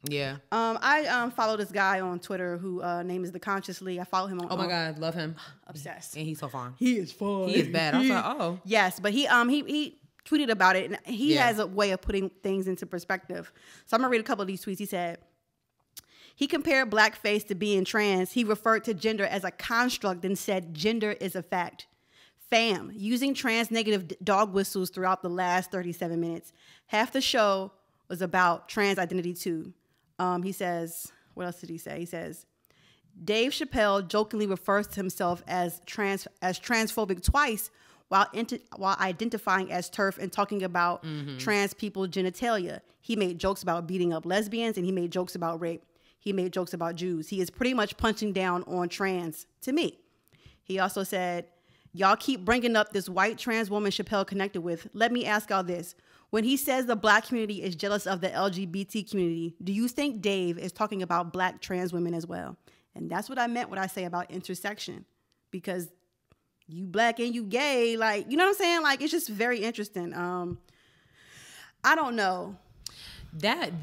Yeah. I follow this guy on Twitter who name is The Consciously. I follow him on. Oh my God, love him. Obsessed. And he's so fun. He is fun. He is bad. I was like, oh. Yes, but he tweeted about it, and he has a way of putting things into perspective. So I'm gonna read a couple of these tweets. He said, he compared blackface to being trans. He referred to gender as a construct and said gender is a fact. Fam, using trans negative dog whistles throughout the last 37 minutes. Half the show was about trans identity too. He says, what else did he say? He says, Dave Chappelle jokingly refers to himself as transphobic twice while identifying as TERF and talking about trans people genitalia. He made jokes about beating up lesbians, and he made jokes about rape. He made jokes about Jews. He is pretty much punching down on trans to me. He also said, y'all keep bringing up this white trans woman Chappelle connected with. Let me ask y'all this. When he says the black community is jealous of the LGBT community, do you think Dave is talking about black trans women as well? And that's what I meant when I say about intersection. Because you black and you gay, like, you know what I'm saying? Like, it's just very interesting. I don't know. That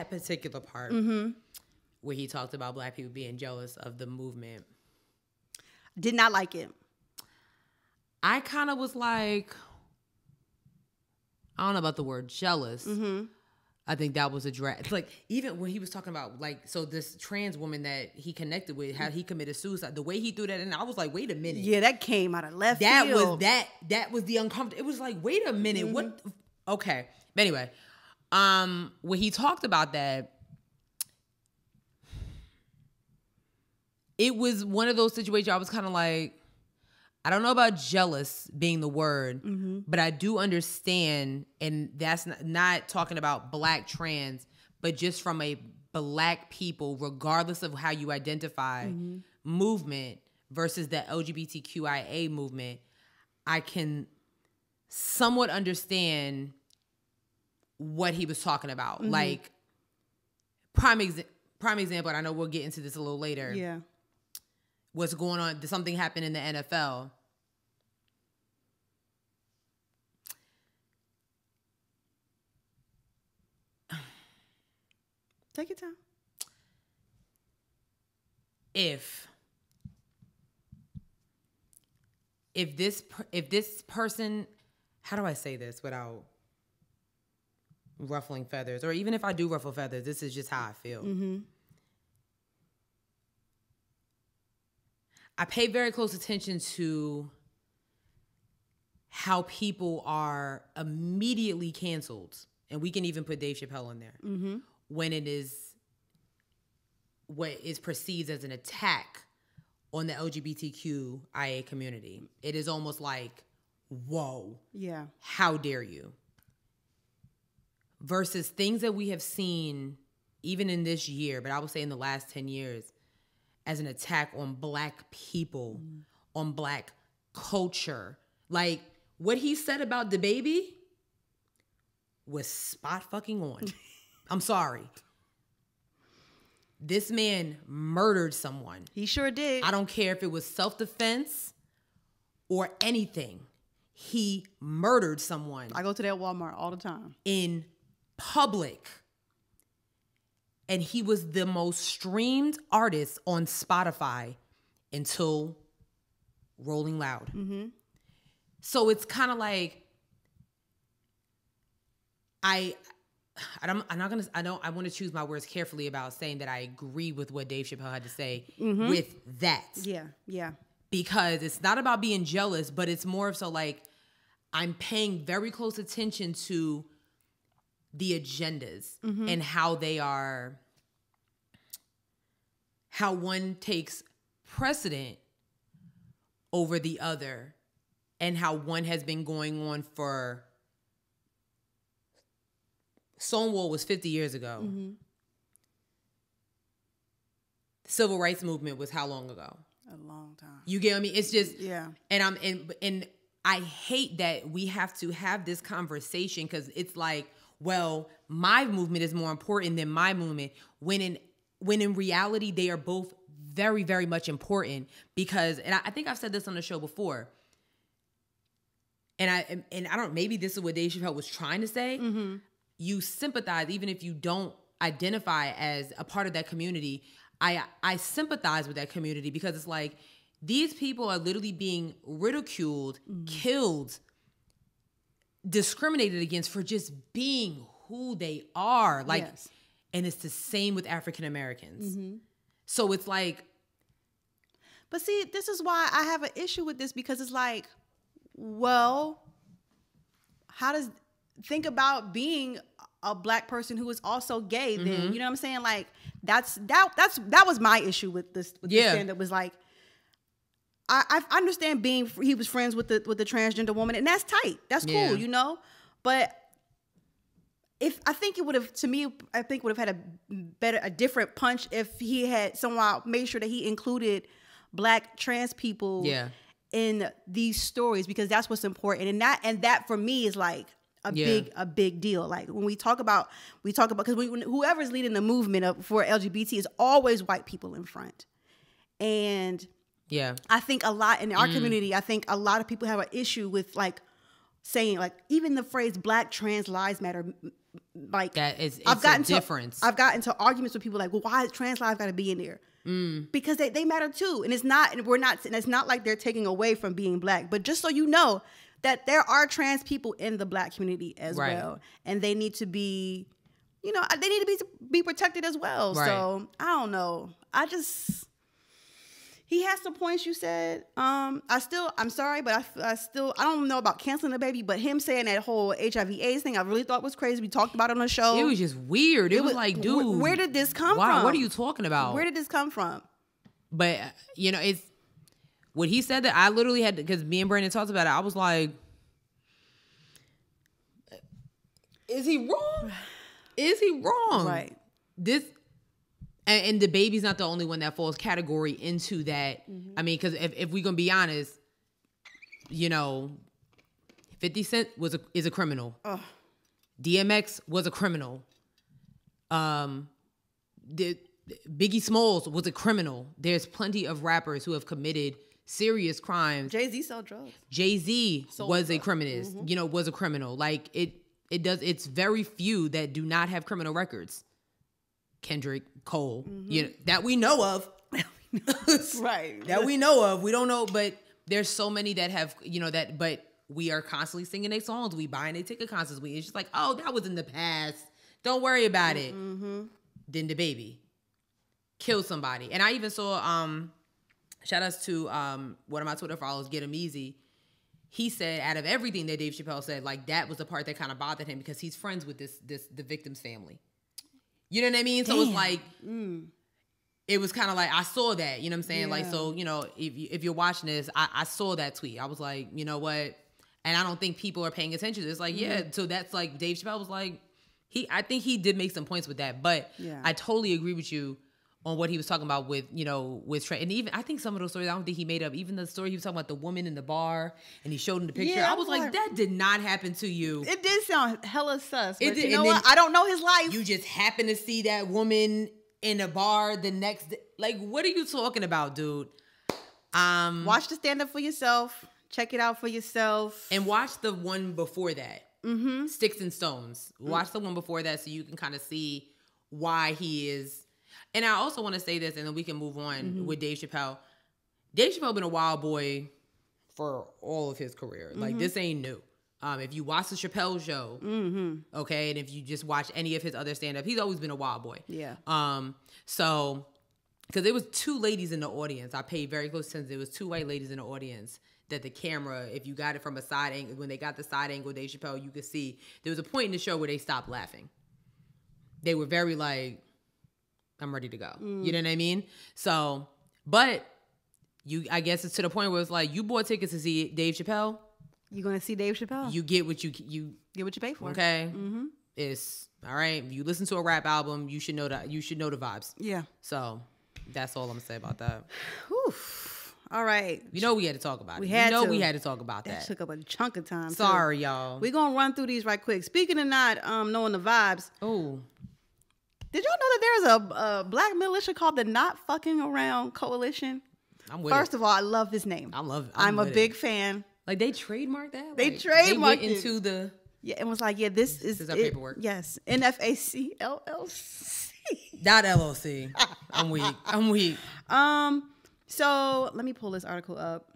particular part where he talked about black people being jealous of the movement. Did not like it. I kind of was like, I don't know about the word jealous. I think that was a drag. Like, even when he was talking about, like, so this trans woman that he connected with, how he committed suicide, the way he threw that in, I was like, wait a minute. Yeah, that came out of left field. That was the uncomfortable. It was like, wait a minute. What? Okay. But anyway, when he talked about that, it was one of those situations I was kind of like, I don't know about jealous being the word, but I do understand, and that's not talking about black trans, but just from a black people, regardless of how you identify, movement versus the LGBTQIA movement, I can somewhat understand what he was talking about. Like, prime example, and I know we'll get into this a little later. Yeah. What's going on? Something happened in the NFL. Take your time. If if this person, how do I say this without ruffling feathers? Or even if I do ruffle feathers, this is just how I feel. Mm-hmm. I pay very close attention to how people are immediately canceled. And we can even put Dave Chappelle in there. Mm-hmm. When it is what is perceived as an attack on the LGBTQIA community. It is almost like, whoa. Yeah. How dare you? Versus things that we have seen even in this year, but I would say in the last 10 years, as an attack on Black people, on Black culture. Like, what he said about DaBaby was spot fucking on. I'm sorry. This man murdered someone. He sure did. I don't care if it was self-defense or anything. He murdered someone. I go to that Walmart all the time. In public. And he was the most streamed artist on Spotify until Rolling Loud. Mm-hmm. So it's kind of like, I want to choose my words carefully about saying that I agree with what Dave Chappelle had to say with that. Yeah, yeah. Because it's not about being jealous, but it's more of so like, I'm paying very close attention to the agendas and how they are, how one takes precedent over the other and how one has been going on for, Stonewall was 50 years ago. Mm-hmm. The Civil Rights Movement was how long ago? A long time. You get what I mean? It's just, yeah. And I hate that we have to have this conversation because it's like, well, my movement is more important than my movement. When in reality, they are both very, very much important because, and I think I've said this on the show before. And I don't, maybe this is what Dave Chappelle was trying to say. Mm-hmm. You sympathize, even if you don't identify as a part of that community. I sympathize with that community because it's like, these people are literally being ridiculed, killed, discriminated against for just being who they are. Like, yes. And it's the same with African Americans. Mm-hmm. So it's like. But see, this is why I have an issue with this because it's like, well, think about being a Black person who is also gay then, you know what I'm saying? Like that was my issue with this stand-up was like, I understand he was friends with the transgender woman and that's tight. That's cool, you know? But I think it would have had a different punch if he had somehow made sure that he included Black trans people in these stories because that's what's important. And that for me is like a big deal. Like when we talk about because whoever's leading the movement for LGBT is always white people in front. And I think a lot in our community, I think a lot of people have an issue with like saying like even the phrase Black trans lives matter. Like that is I've gotten to arguments with people like, well, why is trans lives got to be in there? Because they matter too. And it's not like they're taking away from being Black, but just so you know that there are trans people in the Black community as well. And they need to be, they need to be protected as well. Right. So I don't know. He has some points you said. I'm sorry, but I don't know about canceling DaBaby, but him saying that whole HIV/AIDS thing, I really thought was crazy. We talked about it on the show. It was just weird. It was like, dude. Where did this come from? What are you talking about? Where did this come from? But, it's, what he said that I literally had to, because me and Brandon talked about it, I was like, is he wrong? Is he wrong? Right. This, and DaBaby's not the only one that falls category into that. Mm-hmm. I mean, because if we're going to be honest, 50 Cent is a criminal. Ugh. DMX was a criminal. Biggie Smalls was a criminal. There's plenty of rappers who have committed serious crimes. Jay-Z sold drugs. Jay-Z was a criminal. Was a criminal. Like it's very few that do not have criminal records. Kendrick, Cole, that we know of. Right. That we know of. We don't know, but there's so many that have, but we are constantly singing their songs. We buying their ticket concerts. It's just like, oh, that was in the past. Don't worry about it. Then the baby killed somebody. And I even saw, shout outs to one of my Twitter followers, Get Him Easy. He said out of everything that Dave Chappelle said, like that was the part that kind of bothered him because he's friends with the victim's family. You know what I mean? So it's like, it was kind of like, I saw that, you know what I'm saying? Yeah. Like, so, if you're watching this, I saw that tweet. I was like, you know what? And I don't think people are paying attention to this. Like, yeah, so that's like, Dave Chappelle was like, I think he did make some points with that, but I totally agree with you on what he was talking about with, with Trey. And even, I think some of those stories, I don't think he made up. Even the story he was talking about the woman in the bar and he showed him the picture. I was like, that did not happen to you. It did sound hella sus, but you know what? I don't know his life. You just happen to see that woman in a bar the next day. Like, what are you talking about, dude? Watch the stand-up for yourself. Check it out for yourself. And watch the one before that. Sticks and Stones. Watch the one before that so you can kind of see why he is. And I also want to say this, and then we can move on with Dave Chappelle. Dave Chappelle been a wild boy for all of his career. Like, this ain't new. If you watch the Chappelle show, okay, and if you just watch any of his other stand-up, he's always been a wild boy. Yeah. So, because there was 2 ladies in the audience. I paid very close attention. There was 2 white ladies in the audience that the camera, if you got it from a side angle, when they got the side angle of Dave Chappelle, you could see there was a point in the show where they stopped laughing. They were very like, I'm ready to go. You know what I mean? So, but I guess it's to the point where it's like, you bought tickets to see Dave Chappelle. You're going to see Dave Chappelle. You get what you get what you pay for. Okay. It's all right. If you listen to a rap album, you should know that. You should know the vibes. Yeah. So that's all I'm going to say about that. Whew. All right. We had to talk about it. We had to talk about that. That took up a chunk of time. Sorry, y'all. We're going to run through these right quick. Speaking of not knowing the vibes. Oh. Did y'all know that there's a black militia called the Not Fucking Around Coalition? I'm with First of all, I love this name. I'm a big fan. Like, they trademarked that? They trademarked it. Into the... Yeah, it was like, this is our paperwork. Yes. NFAC LLC. Not LLC. I'm weak. So let me pull this article up.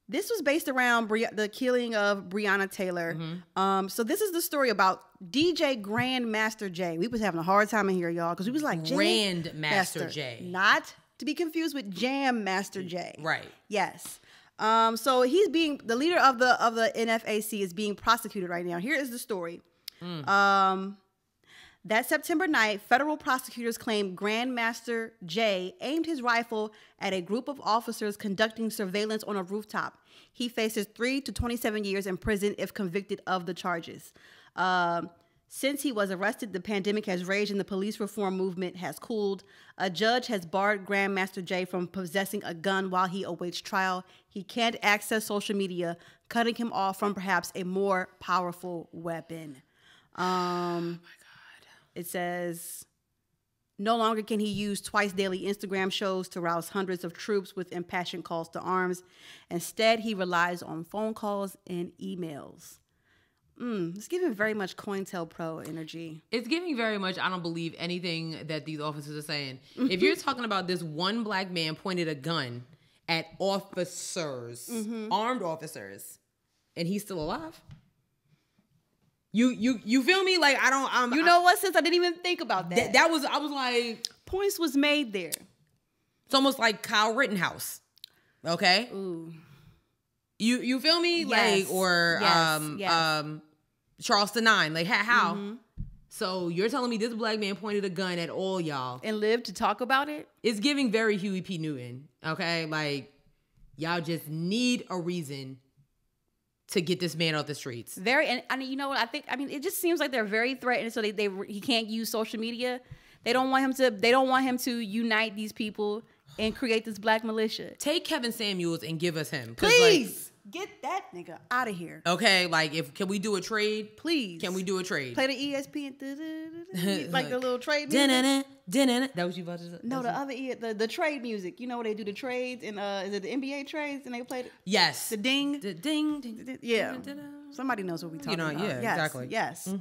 This was based around the killing of Breonna Taylor. So this is the story about DJ Grandmaster J. We was having a hard time in here, y'all, because we was like, Grandmaster J. Not to be confused with Jam Master J. Right. Yes. So he's being, the leader of the NFAC is being prosecuted right now. Here is the story. That September night, federal prosecutors claim Grandmaster J aimed his rifle at a group of officers conducting surveillance on a rooftop. He faces 3 to 27 years in prison if convicted of the charges. Since he was arrested, the pandemic has raged and the police reform movement has cooled. A judge has barred Grandmaster J from possessing a gun while he awaits trial. He can't access social media, cutting him off from perhaps a more powerful weapon. Oh my God. It says, no longer can he use twice daily Instagram shows to rouse hundreds of troops with impassioned calls to arms. Instead, he relies on phone calls and emails. It's giving very much COINTELPRO energy. It's giving very much, I don't believe anything that these officers are saying. If you're talking about this one black man pointed a gun at officers, armed officers, and he's still alive? You feel me? Like, I don't... you know what? Since I didn't even think about that. I was like... Points was made there. It's almost like Kyle Rittenhouse. Okay? Ooh. You feel me? Yes. Like, or Charleston 9. Like, how? So you're telling me this black man pointed a gun at all y'all. And lived to talk about it? It's giving very Huey P. Newton. Okay? Like, y'all just need a reason to get this man off the streets. And I mean, you know what? I mean, it just seems like they're very threatened. So he can't use social media. They don't want him to unite these people and create this black militia. Take Kevin Samuels and give us him. Please. Get that nigga out of here. Okay, like, can we do a trade? Please. Can we do a trade? Play the ESPN, like the little trade music. That was you about to say? No, the trade music. You know where they do the trades and is it the NBA trades and they play it? Yes. The ding. The ding. Yeah. Somebody knows what we talking about. Yeah, yes, exactly. Yes.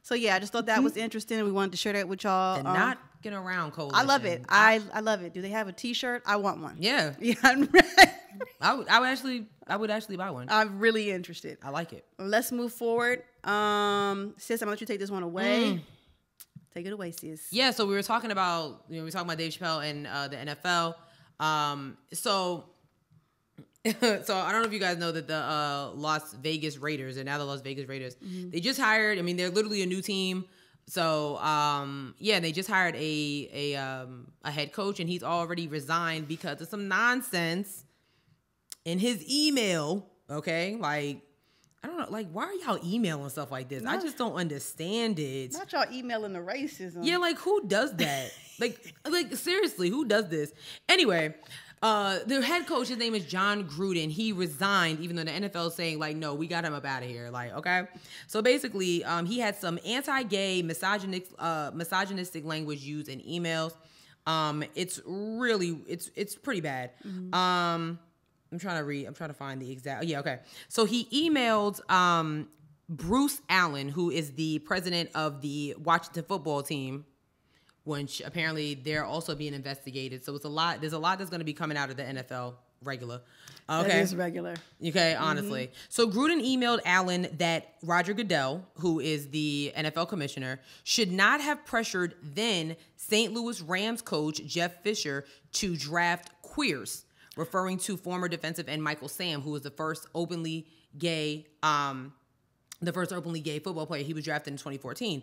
So yeah, I just thought that was interesting. We wanted to share that with y'all. The Not Getting Around coalition. I love it. I love it. Do they have a T-shirt? I want one. Yeah. Yeah. I would actually buy one. I'm really interested. I like it. Let's move forward. Sis, I'm gonna let you take this one away. Take it away, sis. Yeah, so we were talking about Dave Chappelle and the NFL. So I don't know if you guys know that the Las Vegas Raiders, and now the Las Vegas Raiders, they just hired. I mean, they're literally a new team. So they just hired a head coach, and he's already resigned because of some nonsense in his email. Okay, like I don't know, like why are y'all emailing stuff like this? I just don't understand it. Not y'all emailing the racism. Yeah, like who does that? like seriously, who does this? Anyway. The head coach, his name is JonGruden. He resigned, even though the NFL is saying, like, no, we got him up out of here. Like, okay. So basically, he had some anti-gay, misogynistic language used in emails. It's pretty bad. I'm trying to find the exact. Yeah, okay. So he emailed Bruce Allen, who is the president of the Washington football team, which apparently they're also being investigated. So it's a lot. There's a lot that's going to be coming out of the NFL regular. Okay. That is regular. Okay, honestly. So Gruden emailed Allen that Roger Goodell, who is the NFL commissioner, should not have pressured then St. Louis Rams coach Jeff Fisher to draft queers, referring to former defensive end Michael Sam, who was the first openly gay football player. He was drafted in 2014.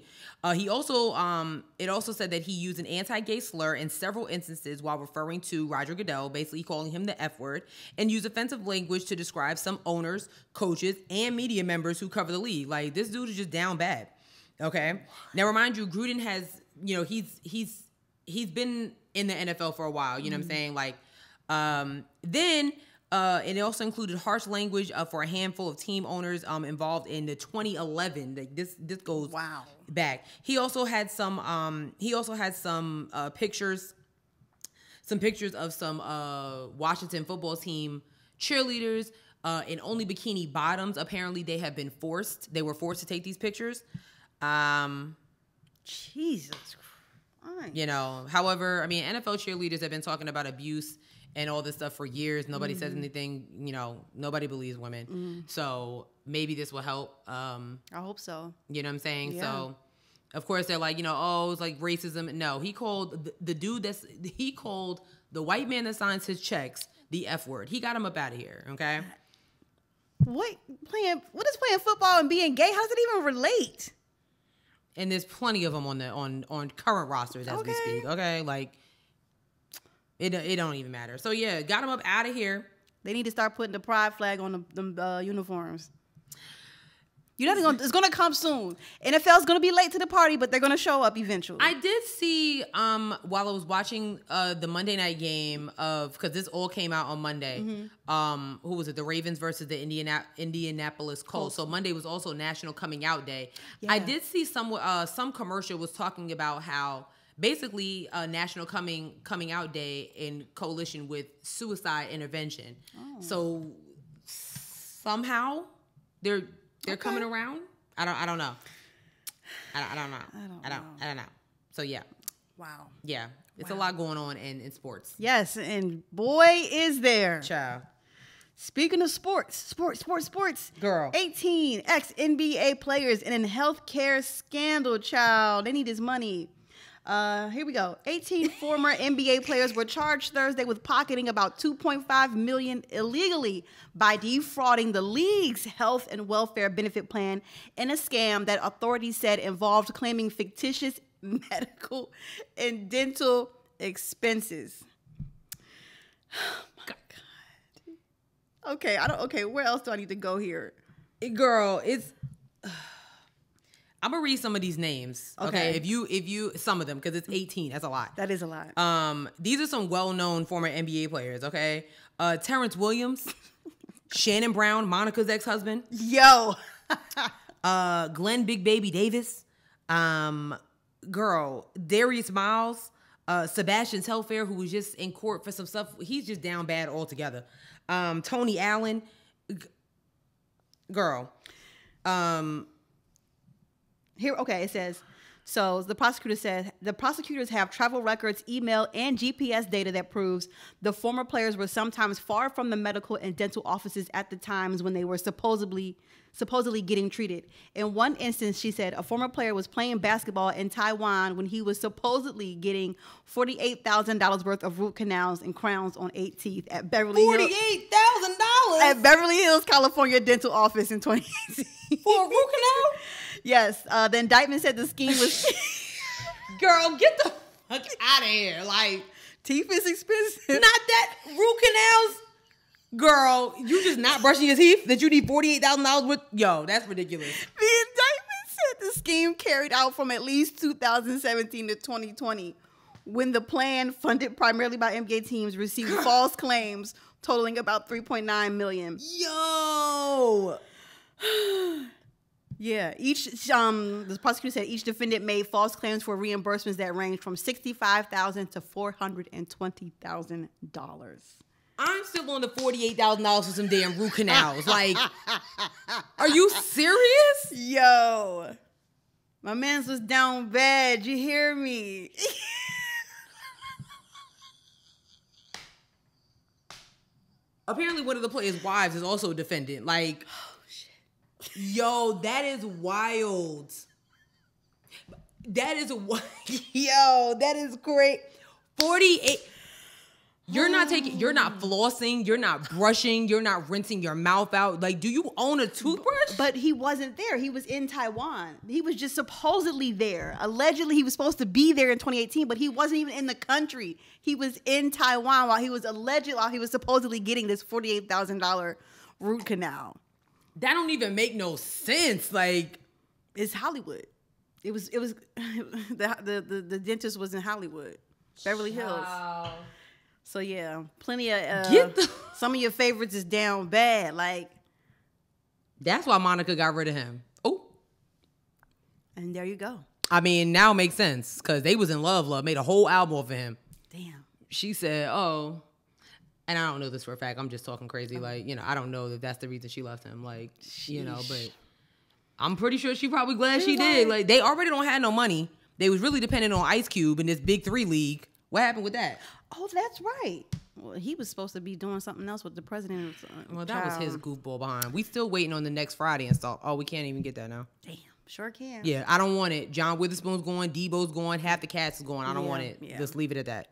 He also, it also said that he used an anti-gay slur in several instances while referring to Roger Goodell, basically calling him the F word, and used offensive language to describe some owners, coaches, and media members who cover the league. Like, this dude is just down bad. Okay. Now, remind you, Gruden has, he's been in the NFL for a while. You know what I'm saying? Like, and it also included harsh language for a handful of team owners involved in the 2011. Like this goes back. He also had some pictures of some Washington football team cheerleaders in only bikini bottoms. Apparently, they were forced to take these pictures. Jesus Christ. However, I mean, NFL cheerleaders have been talking about abuse and all this stuff for years. Nobody says anything, nobody believes women. So maybe this will help. I hope so. You know what I'm saying? Yeah. So, of course, they're like, it's like racism. No, he called he called the white man that signs his checks the F word. He got him up out of here, okay? What is playing football and being gay? How does it even relate? And there's plenty of them on current rosters as we speak, okay? Like, It don't even matter. So, yeah, got him up out of here. They need to start putting the pride flag on the uniforms. It's going to come soon. NFL's going to be late to the party, but they're going to show up eventually. I did see, while I was watching the Monday night game because this all came out on Monday. Who was it? The Ravens versus the Indianapolis Colts. So Monday was also National Coming Out Day. Yeah. I did see some commercial was talking about how basically National Coming Out Day in coalition with suicide intervention. Oh. So somehow they're coming around. I don't know. I don't know. So yeah. Wow. Yeah. It's a lot going on in sports. Yes, and boy is there. Child. Speaking of sports. Girl. 18 ex-NBA players in a healthcare scandal, child. They need his money. Here we go. 18 former NBA players were charged Thursday with pocketing about $2.5 million illegally by defrauding the league's health and welfare benefit plan in a scam that authorities said involved claiming fictitious medical and dental expenses. Oh my God. Okay, where else do I need to go here? Girl, I'm gonna read some of these names. Okay. If you some of them, because it's 18. That's a lot. That is a lot. These are some well-known former NBA players. Okay. Terrence Williams, Shannon Brown, Monica's ex-husband. Yo. Glenn Big Baby Davis. Girl, Darius Miles, Sebastian Telfair, who was just in court for some stuff. He's just down bad altogether. Tony Allen. Girl. Here, it says So the prosecutor said the prosecutors have travel records, email, and GPS data that proves the former players were sometimes far from the medical and dental offices at the times when they were supposedly getting treated. In one instance, she said a former player was playing basketball in Taiwan when he was supposedly getting $48,000 worth of root canals and crowns on 8 teeth at Beverly Hills. $48,000 at Beverly Hills, California dental office in 2018. for a root canal? Yes. The indictment said the scheme was... Girl, get the fuck out of here. Like, teeth is expensive. not that root canals. Girl, you just not brushing your teeth that you need $48,000 with? Yo, that's ridiculous. The indictment said the scheme carried out from at least 2017 to 2020 when the plan, funded primarily by NBA teams, received false claims totaling about $3.9 million. Yo! Yeah, the prosecutor said each defendant made false claims for reimbursements that ranged from $65,000 to $420,000. I'm still on the $48,000 for some damn root canals. Like, are you serious? Yo, my man's was down bad. You hear me? Apparently, one of the players' wives is also a defendant. Like, yo, that is wild. That is yo, that is great. 48. You're not flossing, you're not brushing, you're not rinsing your mouth out. Like, do you own a toothbrush? But he wasn't there. He was in Taiwan. He was just supposedly there. Allegedly, he was supposed to be there in 2018, but he wasn't even in the country. He was in Taiwan while he was supposedly getting this $48,000 root canal. That don't even make no sense. Like, it's Hollywood. It was the dentist was in Hollywood, Beverly Hills. Wow. So yeah, plenty of some of your favorites is down bad. Like, that's why Monica got rid of him. Oh, and there you go. I mean, now it makes sense because they was in love, made a whole album for him. Damn. She said, "Oh," and I don't know this for a fact. I'm just talking crazy. Like, I don't know that that's the reason she left him. Like, but I'm pretty sure she probably glad she did. Like, they already don't have no money. They was really dependent on Ice Cube in this Big 3 league. What happened with that? Oh, that's right. Well, he was supposed to be doing something else with the president. Well, that was his goofball behind. We still waiting on the next Friday install. Oh, we can't even get that now. Damn, sure can. Yeah, I don't want it. John Witherspoon's going, Debo's going, half the cast is going. I don't want it. Yeah. Just leave it at that.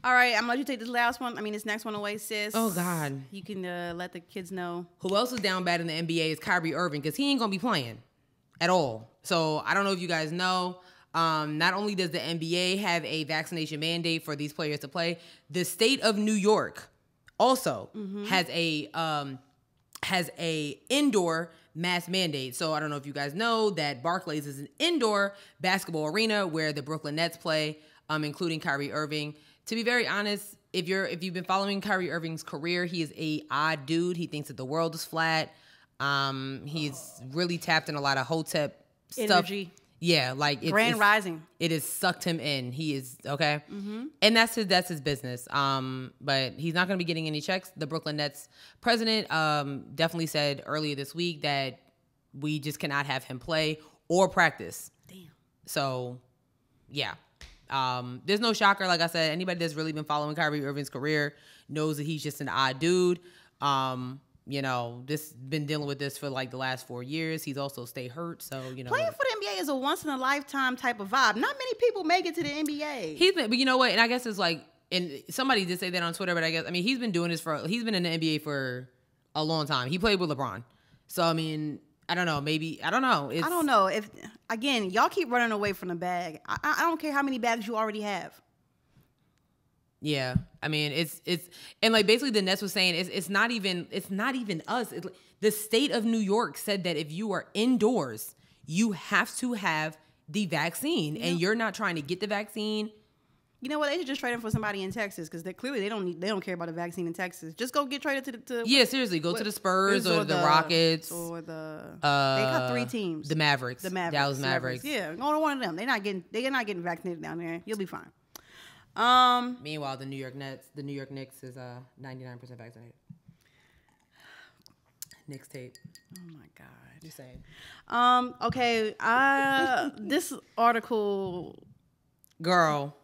All right, I'm gonna let you take this this next one away, sis. Oh God. You can let the kids know. Who else is down bad in the NBA is Kyrie Irving, because he ain't gonna be playing at all. So I don't know if you guys know. Not only does the NBA have a vaccination mandate for these players to play, the state of New York also has a indoor mask mandate. So I don't know if you guys know that Barclays is an indoor basketball arena where the Brooklyn Nets play, including Kyrie Irving. To be very honest, if you've been following Kyrie Irving's career, he is a odd dude. He thinks that the world is flat. He's really tapped in a lot of hotep stuff. Energy. Yeah, like Grand Rising. It has sucked him in. He is okay, and that's his business. But he's not going to be getting any checks. The Brooklyn Nets president definitely said earlier this week that we just cannot have him play or practice. Damn. So, yeah, there's no shocker. Like I said, anybody that's really been following Kyrie Irving's career knows that he's just an odd dude. This been dealing with this for like the last 4 years. He's also stayed hurt, so playing for the NBA is a once in a lifetime type of vibe. Not many people make it to the NBA. But you know what? And I guess it's like, and somebody did say that on Twitter, but he's been doing this he's been in the NBA for a long time. He played with LeBron, so I mean, I don't know. I don't know. I don't know if y'all keep running away from the bag. I don't care how many bags you already have. Yeah, I mean it's and like basically the Nets was saying it's not even us. The state of New York said that if you are indoors, you have to have the vaccine, and you're not trying to get the vaccine. You know what? They should just trade him for somebody in Texas because they don't care about a vaccine in Texas. Just go get traded to seriously, go to the Spurs or the Rockets or the they got 3 teams. The Mavericks, Dallas Mavericks. Yeah, go to one of them. They're not getting vaccinated down there. You'll be fine. Meanwhile, the New York Knicks is 99% vaccinated. Mixtape. Oh my God. Just saying. Okay. This article, girl.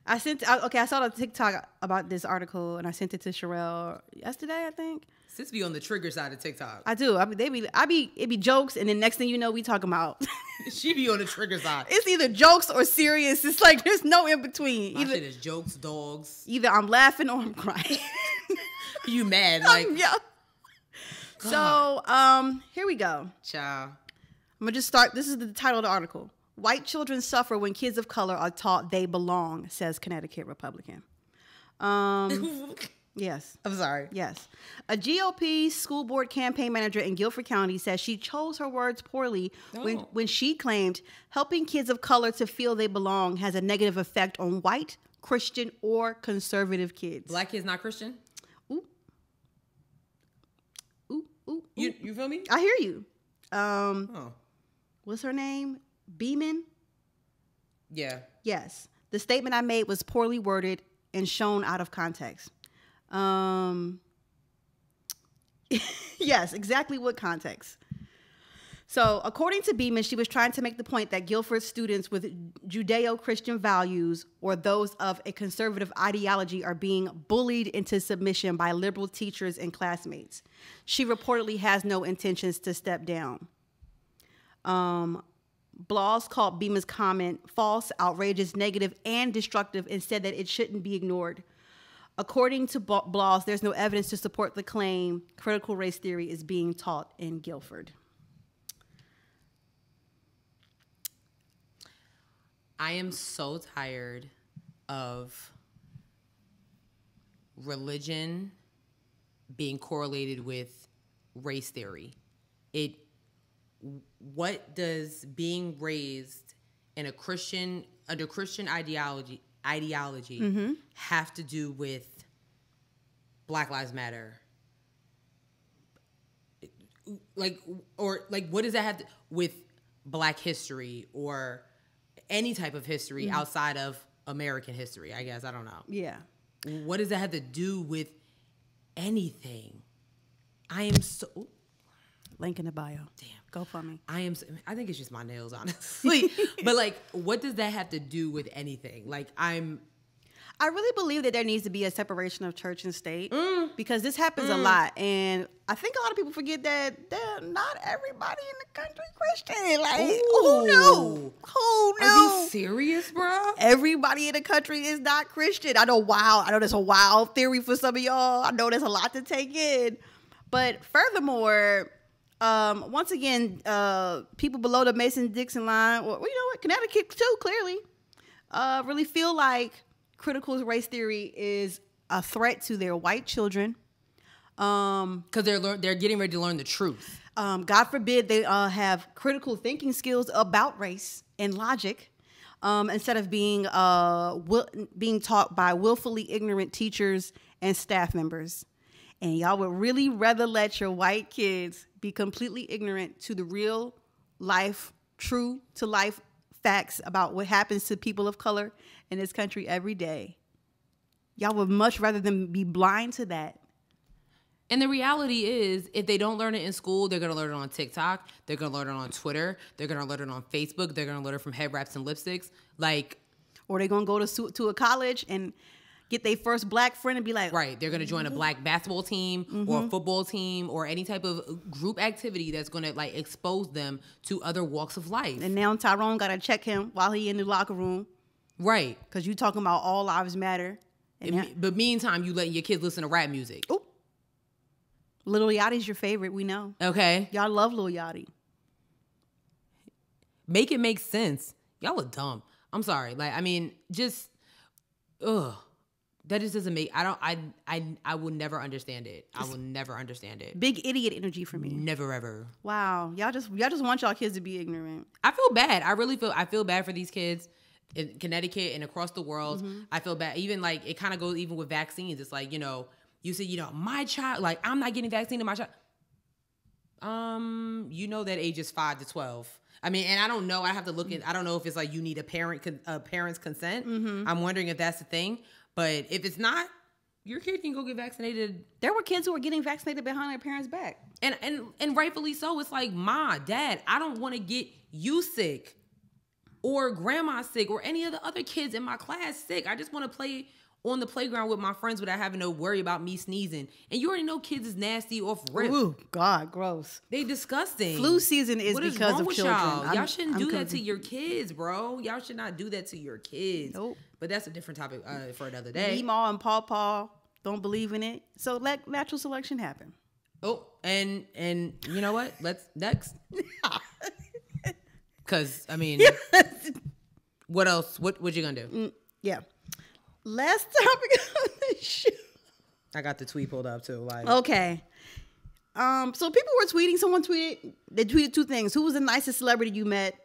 I saw the TikTok about this article and I sent it to Sherelle yesterday, I think. Sis be on the trigger side of TikTok. I do. It be jokes, and then next thing you know, we talking about. She be on the trigger side. It's either jokes or serious. It's like there's no in between. My shit is jokes, dogs. Either I'm laughing or I'm crying. You mad? Like yeah. God. So here we go. Ciao. I'm gonna just start. This is the title of the article. White children suffer when kids of color are taught they belong, says Connecticut Republican. Yes. I'm sorry. Yes. A GOP school board campaign manager in Guilford County says she chose her words poorly when she claimed helping kids of color to feel they belong has a negative effect on white, Christian, or conservative kids. Black kids not Christian? Ooh. Ooh, ooh, ooh. You feel me? I hear you. What's her name? Beeman? Yeah. Yes. The statement I made was poorly worded and shown out of context. Yes, exactly what context. So, according to Beeman, she was trying to make the point that Guilford students with Judeo-Christian values or those of a conservative ideology are being bullied into submission by liberal teachers and classmates. She reportedly has no intentions to step down. Bloss called Beeman's comment false, outrageous, negative, and destructive and said that it shouldn't be ignored. According to Bloss, there's no evidence to support the claim critical race theory is being taught in Guilford. I am so tired of religion being correlated with race theory. What does being raised in a Christian under Christian ideology have to do with Black Lives Matter? What does that have to with Black history or any type of history outside of American history? I guess I don't know. Yeah. What does that have to do with anything? I am so. Link in the bio. Damn. GoFundMe. I think it's just my nails, honestly. But what does that have to do with anything? I really believe that there needs to be a separation of church and state because this happens a lot. And I think a lot of people forget that not everybody in the country Christian. Who knew? Are you serious, bro? Everybody in the country is not Christian. I know there's a wild theory for some of y'all. I know there's a lot to take in. But furthermore, once again, people below the Mason-Dixon line, or you know what, Connecticut too, clearly, really feel like critical race theory is a threat to their white children. Because they're getting ready to learn the truth. God forbid they have critical thinking skills about race and logic, instead of being taught by willfully ignorant teachers and staff members. And y'all would really rather let your white kids be completely ignorant to the real life, true to life facts about what happens to people of color in this country every day. Y'all would much rather them be blind to that. And the reality is, if they don't learn it in school, they're going to learn it on TikTok. They're going to learn it on Twitter. They're going to learn it on Facebook. They're going to learn it from Headwraps and lipsticks. Or they're going to go to a college and get their first black friend and be like... Right. They're going to join a black basketball team or a football team or any type of group activity that's going to expose them to other walks of life. And now Tyrone got to check him while he in the locker room. Right. Because you talking about all lives matter. But meantime, you letting your kids listen to rap music. Ooh. Lil Yachty's your favorite, we know. Okay. Y'all love Lil Yachty. Make it make sense. Y'all are dumb. I'm sorry. That just doesn't make. I will never understand it. I will never understand it. Big idiot energy for me. Never ever. Wow, y'all just want y'all kids to be ignorant. I feel bad. I feel bad for these kids in Connecticut and across the world. I feel bad. Even it kind of goes even with vaccines. It's you say my child, I'm not getting vaccinated. My child. That age is 5 to 12. I mean, and I don't know. I have to look at. I don't know if it's you need a parent's consent. I'm wondering if that's the thing. But if it's not, your kid can go get vaccinated. There were kids who were getting vaccinated behind their parents' back. And rightfully so. It's like, Ma, Dad, I don't want to get you sick or grandma sick or any of the other kids in my class sick. I just want to play on the playground with my friends without having to worry about me sneezing. And you already know kids is nasty off rip. Ooh, God, gross. They disgusting. Flu season is because of children. Y'all shouldn't do that to your kids, bro. Y'all should not do that to your kids. Nope. But that's a different topic for another day. Meemaw and Paw don't believe in it. So let natural selection happen. Oh, and you know what? Let's next. Because, I mean, what else? What you going to do? Yeah. Last topic on the show. I got the tweet pulled up too. Like, okay. So people were tweeting. Someone tweeted. They tweeted two things. Who was the nicest celebrity you met,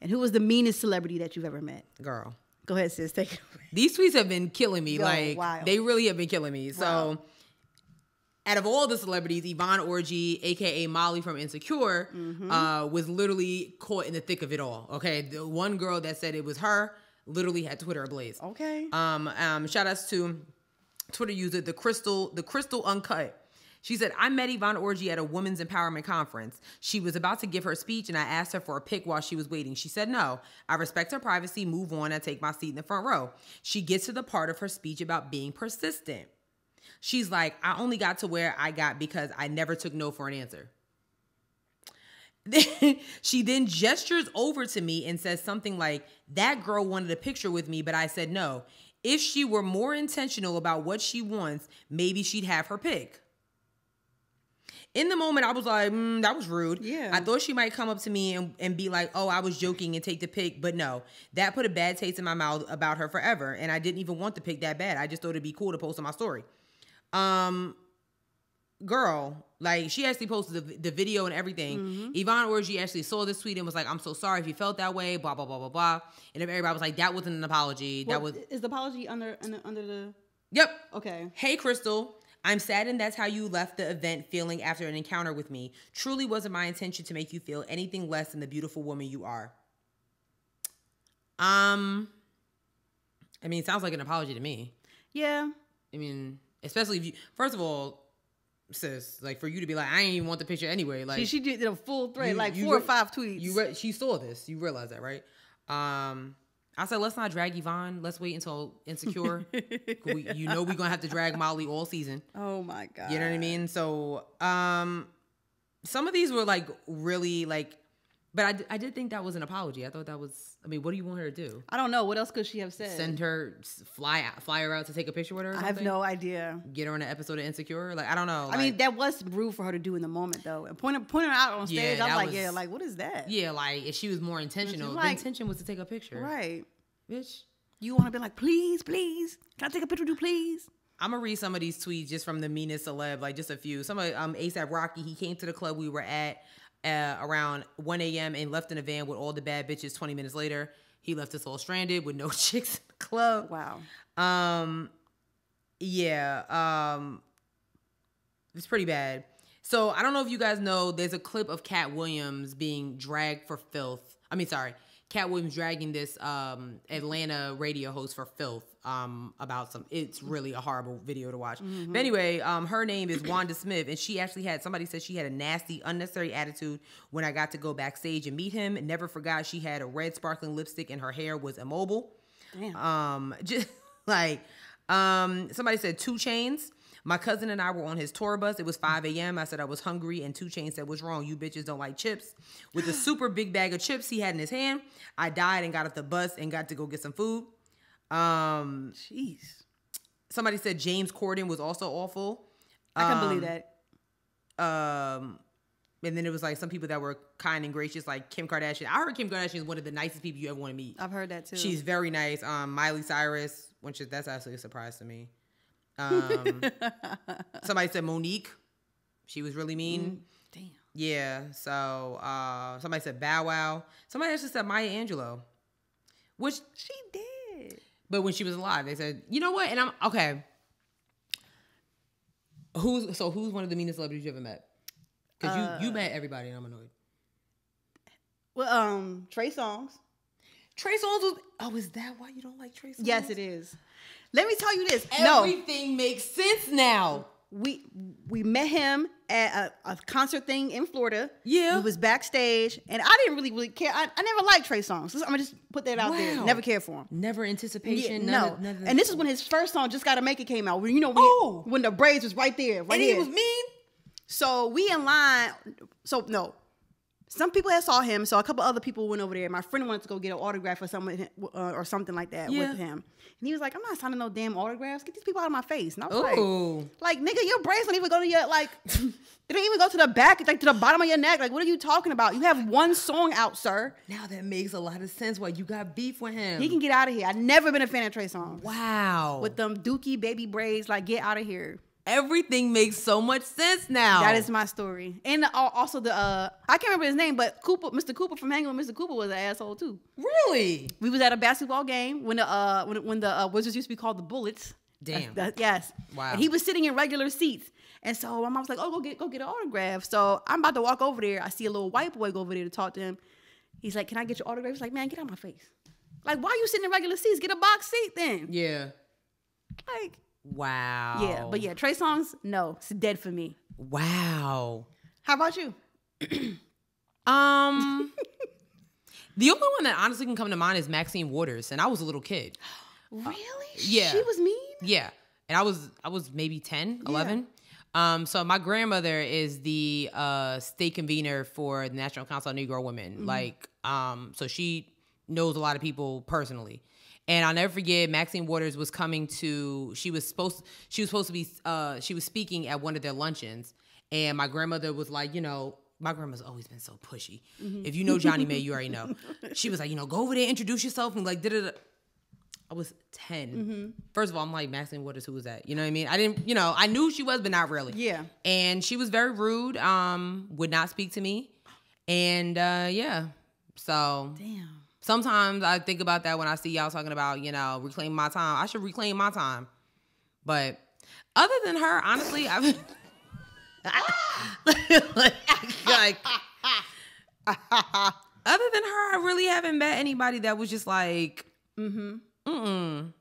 and who was the meanest celebrity that you've ever met? Girl, go ahead, sis. Take it away. These tweets have been killing me. Wild. They really have been killing me. So, out of all the celebrities, YvonneOrji, aka Molly from Insecure, was literally caught in the thick of it all. Okay, the one girl that said it was her literally had Twitter ablaze. Okay. Shout outs to Twitter user the Crystal Uncut. She said, I met YvonneOrji at a women's empowerment conference. She was about to give her speech and I asked her for a pic while she was waiting. She said no. I respect her privacy, move on, and take my seat in the front row. She gets to the part of her speech about being persistent. She's like, I only got to where I got because I never took no for an answer. She then gestures over to me and says something like, that girl wanted a picture with me, but I said no. If she were more intentional about what she wants, maybe she'd have her pick. In the moment, I was like, that was rude. Yeah. I thought she might come up to me and be like, oh, I was joking and take the pic. But no, that put a bad taste in my mouth about her forever. And I didn't even want the pic that bad. I just thought it'd be cool to post on my story. Girl, like, she actually posted the video and everything. YvonneOrji actually saw this tweet and was like, I'm so sorry if you felt that way, blah, blah, blah, blah, blah. And everybody was like, that wasn't an apology. Is the apology under the... Yep. Okay. Hey, Crystal. I'm saddened that's how you left the event feeling after an encounter with me. Truly wasn't my intention to make you feel anything less than the beautiful woman you are. I mean, it sounds like an apology to me. Yeah. I mean, especially if you... First of all, sis, like, for you to be like, I didn't even want the picture anyway. Like, she did a full thread, 4 or 5 tweets. She saw this. You realize that, right? I said, let's not drag Yvonne. Let's wait until Insecure. You know we're going to have to drag Molly all season. Oh, my God. You know what I mean? So, some of these were, like, really, like... But I did think that was an apology. I thought that was... I mean, what do you want her to do? I don't know. What else could she have said? Send her... Fly her out to take a picture with her or something? I have no idea. Get her on an episode of Insecure? Like, I don't know. I mean, that was rude for her to do in the moment, though. And point her out on stage, I was like, what is that? Yeah, like, if she was more intentional. The intention was to take a picture. Right. Bitch. You want to be like, please, can I take a picture with you, please? I'm going to read some of these tweets just from the meanest celeb, like just a few. Some of ASAP Rocky, he came to the club we were at around 1 a.m. and left in a van with all the bad bitches 20 minutes later. He left us all stranded with no chicks in the club. Wow. It's pretty bad. So I don't know if you guys know, there's a clip of Cat Williams being dragged for filth. Cat Williams dragging this Atlanta radio host for filth about it's really a horrible video to watch. But anyway, her name is Wanda Smith, and she actually somebody said she had a nasty, unnecessary attitude when I got to go backstage and meet him. And never forgot she had a red sparkling lipstick and her hair was immobile. Damn. Just like, somebody said 2 Chainz. My cousin and I were on his tour bus. It was 5 a.m. I said I was hungry, and 2 Chainz said, what's wrong? You bitches don't like chips. With a super big bag of chips he had in his hand, I died and got off the bus and got to go get some food. Jeez. Somebody said James Corden was also awful. I can't believe that. And then it was like some people that were kind and gracious, like Kim Kardashian. I heard Kim Kardashian is one of the nicest people you ever want to meet. I've heard that too. She's very nice. Miley Cyrus, that's actually a surprise to me. Somebody said Monique. She was really mean. Damn. Yeah. So somebody said Bow Wow. Somebody actually said Maya Angelou, which she did. But when she was alive, they said, you know what? And I'm okay. Who's one of the meanest celebrities you ever met? Because you met everybody, and I'm annoyed. Well, Trey Songz. Trey Songz was... Oh, is that why you don't like Trey Songz? Yes, it is. Let me tell you this. Everything makes sense now. We met him at a concert thing in Florida. Yeah. We was backstage, and I didn't really care. I never liked Trey Songz. I'm going to just put that out there. Never cared for him. Never anticipation? Yeah, no. And this is when his first song, Just Gotta Make It, came out. When the braids was right there. And he was mean? So we in line. So, no. Some people had saw him, so a couple other people went over there. My friend wanted to go get an autograph or something like that with him. And he was like, I'm not signing no damn autographs. Get these people out of my face. And I was like, nigga, your braids don't even go to your, like, they don't even go to the back, like to the bottom of your neck. Like, what are you talking about? You have one song out, sir. Now that makes a lot of sense why you got beef with him. He can get out of here. I've never been a fan of Trey Songz. Wow. With them dookie baby braids, like, get out of here. Everything makes so much sense now. That is my story. And also I can't remember his name, but Mr. Cooper from Hanging with Mr. Cooper was an asshole too. Really? We was at a basketball game when the Wizards used to be called the Bullets. Damn. Yes. Wow. And he was sitting in regular seats. And so my mom was like, oh, go get an autograph. So I'm about to walk over there. I see a little white boy go over there to talk to him. He's like, can I get your autograph? He's like, man, get out of my face. Like, why are you sitting in regular seats? Get a box seat then. Yeah. Like, wow. Yeah, but yeah, Trey Songz, no, it's dead for me. Wow. How about you? The only one that honestly can come to mind is Maxine Waters, and I was a little kid. Really? Yeah. She was mean? Yeah. And I was maybe 10, 11. Yeah. So my grandmother is the state convener for the National Council of Negro Women. Mm-hmm. So she knows a lot of people personally. And I'll never forget, Maxine Waters was coming to, she was supposed to be, she was speaking at one of their luncheons. And my grandmother was like, my grandma's always been so pushy. Mm-hmm. If you know Johnny May, you already know. She was like, go over there, introduce yourself, and like, da-da-da. I was 10. Mm-hmm. First of all, I'm like, Maxine Waters, who was that? You know what I mean? I didn't, I knew she was, but not really. Yeah. And she was very rude, would not speak to me. And yeah, so. Damn. Sometimes I think about that when I see y'all talking about, reclaim my time. I should reclaim my time. But other than her, honestly, I've like other than her, I really haven't met anybody that was just like, no.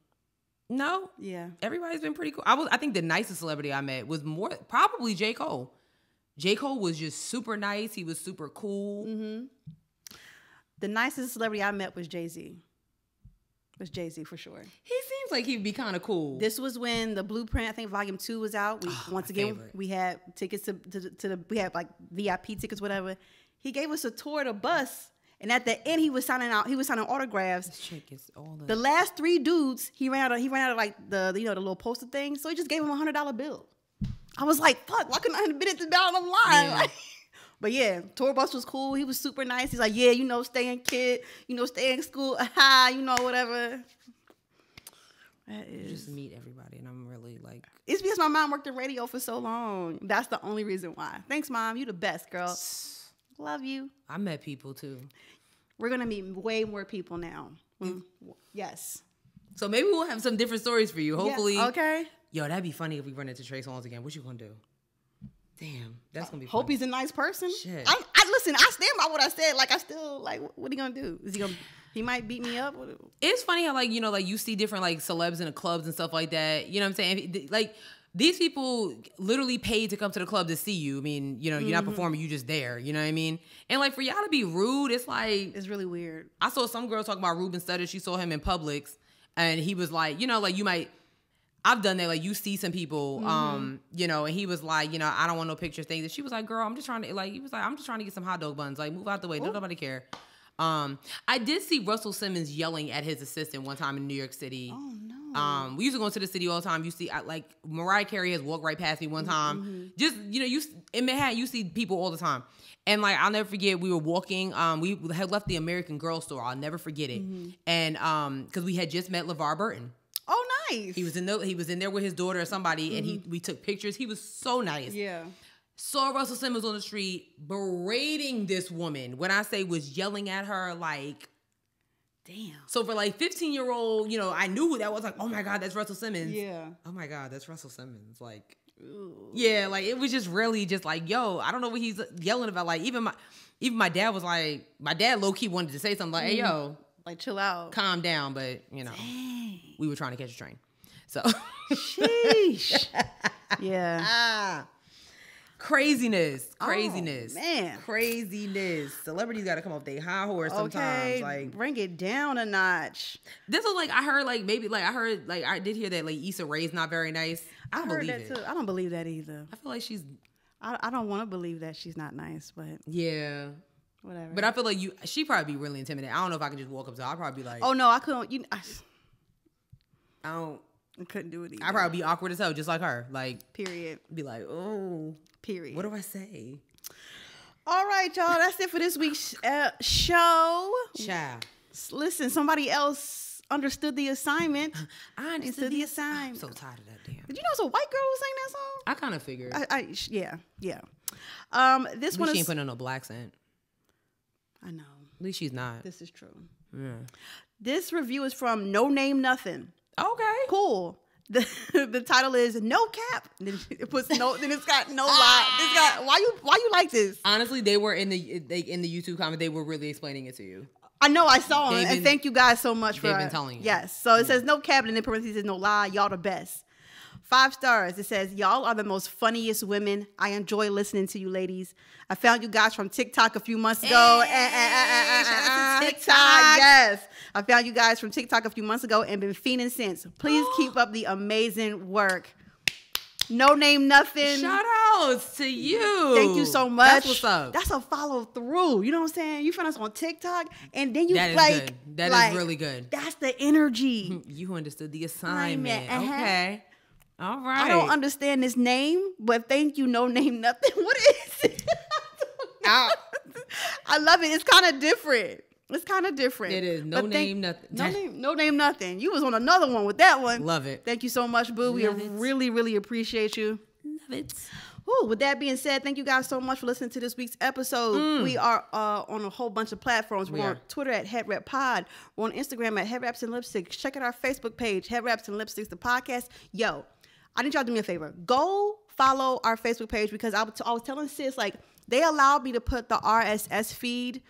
Yeah. Everybody's been pretty cool. I think the nicest celebrity I met was probably J. Cole. J. Cole was just super nice. He was super cool. Mm-hmm. The nicest celebrity I met was Jay-Z. Was Jay-Z for sure. He seems like he'd be kind of cool. This was when the Blueprint, I think Volume 2 was out. We had tickets we had like VIP tickets, whatever. He gave us a tour of the bus, and at the end he was signing autographs. This chick is all the last 3 dudes, he ran out of like the the little poster thing, so he just gave him a $100 bill. I was like, fuck, why couldn't I have been at the bottom of the line? Yeah. But yeah, tour bus was cool. He was super nice. He's like, yeah, stay in kid, stay in school, whatever. That is. Just meet everybody, and I'm really like. It's because my mom worked in radio for so long. That's the only reason why. Thanks, Mom. You the best, girl. Love you. I met people too. We're gonna meet way more people now. Yes. So maybe we'll have some different stories for you. Hopefully. Yeah. Okay. Yo, that'd be funny if we run into Trey Songz again. What you gonna do? Damn, that's gonna be. Hope he's a nice person. Shit. Listen. I stand by what I said. Like I still like. What are you gonna do? Is he gonna? He might beat me up. It's funny how like you see different like celebs in the clubs and stuff like that. You know what I'm saying? Like these people literally paid to come to the club to see you. I mean, you're not performing. You just there. You know what I mean? And like for y'all to be rude, it's like it's really weird. I saw some girl talking about Ruben Studdard. She saw him in Publix, and he was like, like you might. I've done that. Like you see some people, and he was like, I don't want no pictures, things. And she was like, girl, I'm just trying to he was like, I'm just trying to get some hot dog buns. Like move out the way. Don't nobody care. I did see Russell Simmons yelling at his assistant one time in New York City. Oh no. We used to go into the city all the time. You see, like Mariah Carey has walked right past me one time. Mm-hmm. Just you in Manhattan, you see people all the time. And like I'll never forget, we were walking. We had left the American Girl store. I'll never forget it. Mm-hmm. And because we had just met LeVar Burton. Oh, nice. He was in there with his daughter or somebody, and we took pictures. He was so nice. Yeah. Saw Russell Simmons on the street berating this woman. When I say was yelling at her, like, damn. So for like 15-year-old, I knew who that was. Like, oh my God, that's Russell Simmons. Yeah. Oh my God, that's Russell Simmons. Like, ooh. Yeah, like it was just really just like, yo, I don't know what he's yelling about. Like even my dad was like, my dad low key wanted to say something like, hey yo. Like, chill out. Calm down, but, you know, we were trying to catch a train. So. Sheesh. Yeah. Craziness. Oh, man. Craziness. Celebrities got to come off their high horse sometimes. Like, bring it down a notch. This was like, I heard like, maybe like, I did hear that like Issa Rae's not very nice. I don't believe it. Too. I don't believe that either. I feel like she's. I don't want to believe that she's not nice, but. Yeah. Whatever. But I feel like she'd probably be really intimidated. I don't know if I can just walk up to her. I'd probably be like. Oh, no, I couldn't. I couldn't do it either. I'd probably be awkward as hell, just like her. Like. Period. Be like, oh. Period. What do I say? All right, y'all. That's it for this week's show. Child. Listen, somebody else understood the assignment. I understood the assignment. I'm so tired of that damn. Did you know it's a white girl who sang that song? I kind of figured. Yeah. This one is. She ain't putting on no black scent. I know. At least she's not. This is true. Yeah. This review is from No Name Nothing. Okay. Cool. The title is No Cap. Then it puts no. Then it's got no lie. It's got why you like this? Honestly, they were in the YouTube comment. They were really explaining it to you. I know. I saw them, and thank you guys so much for. They've been telling you. Yes. So it says No Cap, and in parentheses says No Lie. Y'all the best. 5 stars. It says, y'all are the most funniest women. I enjoy listening to you ladies. I found you guys from TikTok a few months ago. TikTok. Yes. I found you guys from TikTok a few months ago and been fiending since. Please keep up the amazing work. No Name Nothing. Shout outs to you. Thank you so much. That's what's up. That's a follow through. You know what I'm saying? You found us on TikTok and then you that is like. Good. That is really good. That's the energy. You understood the assignment. Okay. All right. I don't understand this name, but thank you, No Name Nothing. What is it? I love it. It's kind of different. It is. No Name Nothing. No Name Nothing. You was on another one with that one. Love it. Thank you so much, boo. We really, really appreciate you. Love it. Ooh, with that being said, thank you guys so much for listening to this week's episode. We are on a whole bunch of platforms. We're on Twitter at HeadWrapPod. We're on Instagram at Headwraps and Lipsticks. Check out our Facebook page, Headwraps and Lipsticks, the podcast. Yo, I need y'all to do me a favor. Go follow our Facebook page because I was telling sis, like, they allowed me to put the RSS feed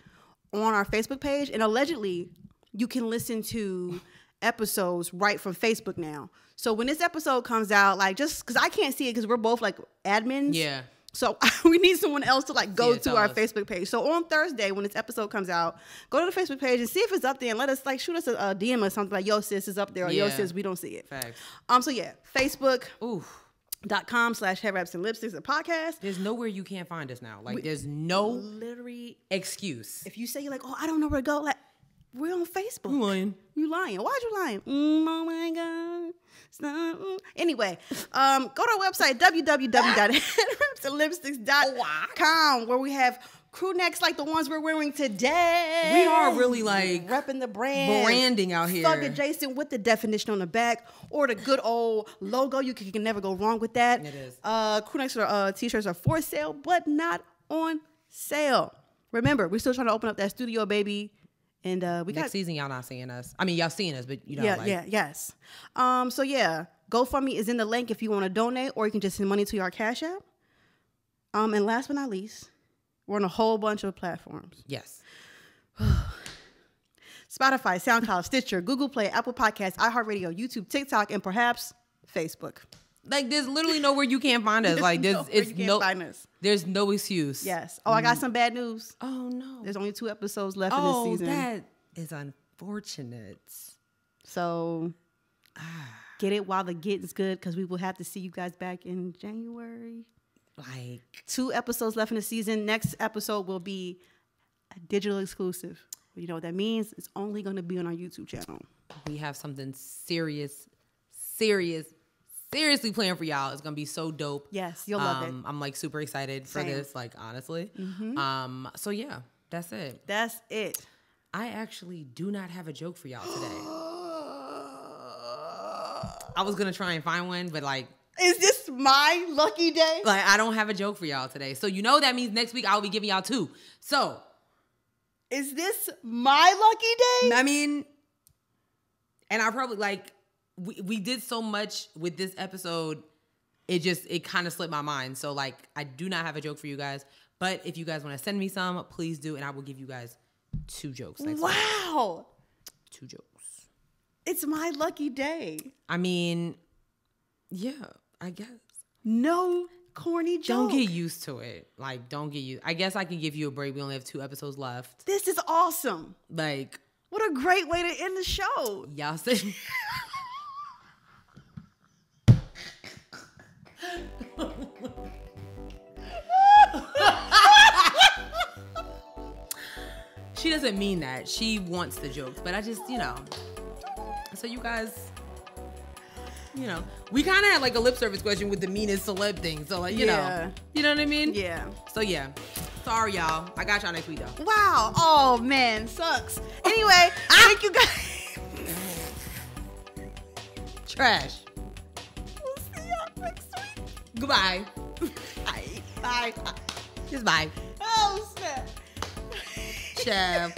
on our Facebook page, and allegedly you can listen to episodes right from Facebook now. So when this episode comes out, like, just because I can't see it because we're both like admins. Yeah. So we need someone else to like go to our Facebook page. So on Thursday, when this episode comes out, go to the Facebook page and see if it's up there and let us like shoot us a DM or something like, yo, sis is up there, or yo, sis, we don't see it. Facts. So yeah, Facebook.com/Headwraps and Lipsticks, the podcast. There's nowhere you can't find us now. Like, there's no literally excuse. If you say you're like, oh, I don't know where to go, like, we're on Facebook. You lying. Why'd you lying? Oh my God. Anyway, go to our website, www.headwrapsandlipsticks.com, where we have crew necks like the ones we're wearing today. We are really like repping the branding out here. Thug adjacent with the definition on the back or the good old logo. You can never go wrong with that. It is. Crew necks t-shirts are for sale, but not on sale. Remember, we're still trying to open up that studio, baby. And we next season, y'all not seeing us. I mean, y'all seeing us, but you know, yes. So yeah, GoFundMe is in the link if you want to donate, or you can just send money to our Cash App. And last but not least, we're on a whole bunch of platforms. Yes. Spotify, SoundCloud, Stitcher, Google Play, Apple Podcasts, iHeartRadio, YouTube, TikTok, and perhaps Facebook. Like, there's literally nowhere you can't find us. Like, find us. There's no excuse. Yes. Oh, I got some bad news. Oh no. There's only 2 episodes left in this season. Oh, that is unfortunate. So get it while the getting's good, because we will have to see you guys back in January. Like 2 episodes left in the season. Next episode will be a digital exclusive. You know what that means? It's only going to be on our YouTube channel. We have something seriously playing for y'all. It's gonna be so dope. Yes, you'll love it. I'm like super excited for this, like, honestly. Mm-hmm. So yeah, that's it. I actually do not have a joke for y'all today. I was gonna try and find one, but like, is this my lucky day? Like, I don't have a joke for y'all today. So you know that means next week I'll be giving y'all 2. So is this my lucky day? I mean, and I probably like, we did so much with this episode, it kind of slipped my mind. So like, I do not have a joke for you guys, but if you guys want to send me some, please do, and I will give you guys 2 jokes next week. Wow. 2 jokes. It's my lucky day. I mean, yeah, I guess. No corny joke. Don't get used to it. Like, don't get used. I guess I can give you a break. We only have 2 episodes left. This is awesome. Like, what a great way to end the show. Y'all said. She doesn't mean that. She wants the jokes, but I just, So you guys, we kind of had like a lip service question with the meanest celeb thing. So like, you know what I mean? Yeah. So yeah. Sorry, y'all. I got y'all next week though. Wow. Oh man, sucks. Anyway, thank you guys. Trash. We'll see y'all next week. Goodbye. Bye. Bye. Just bye. Oh snap. Ciao.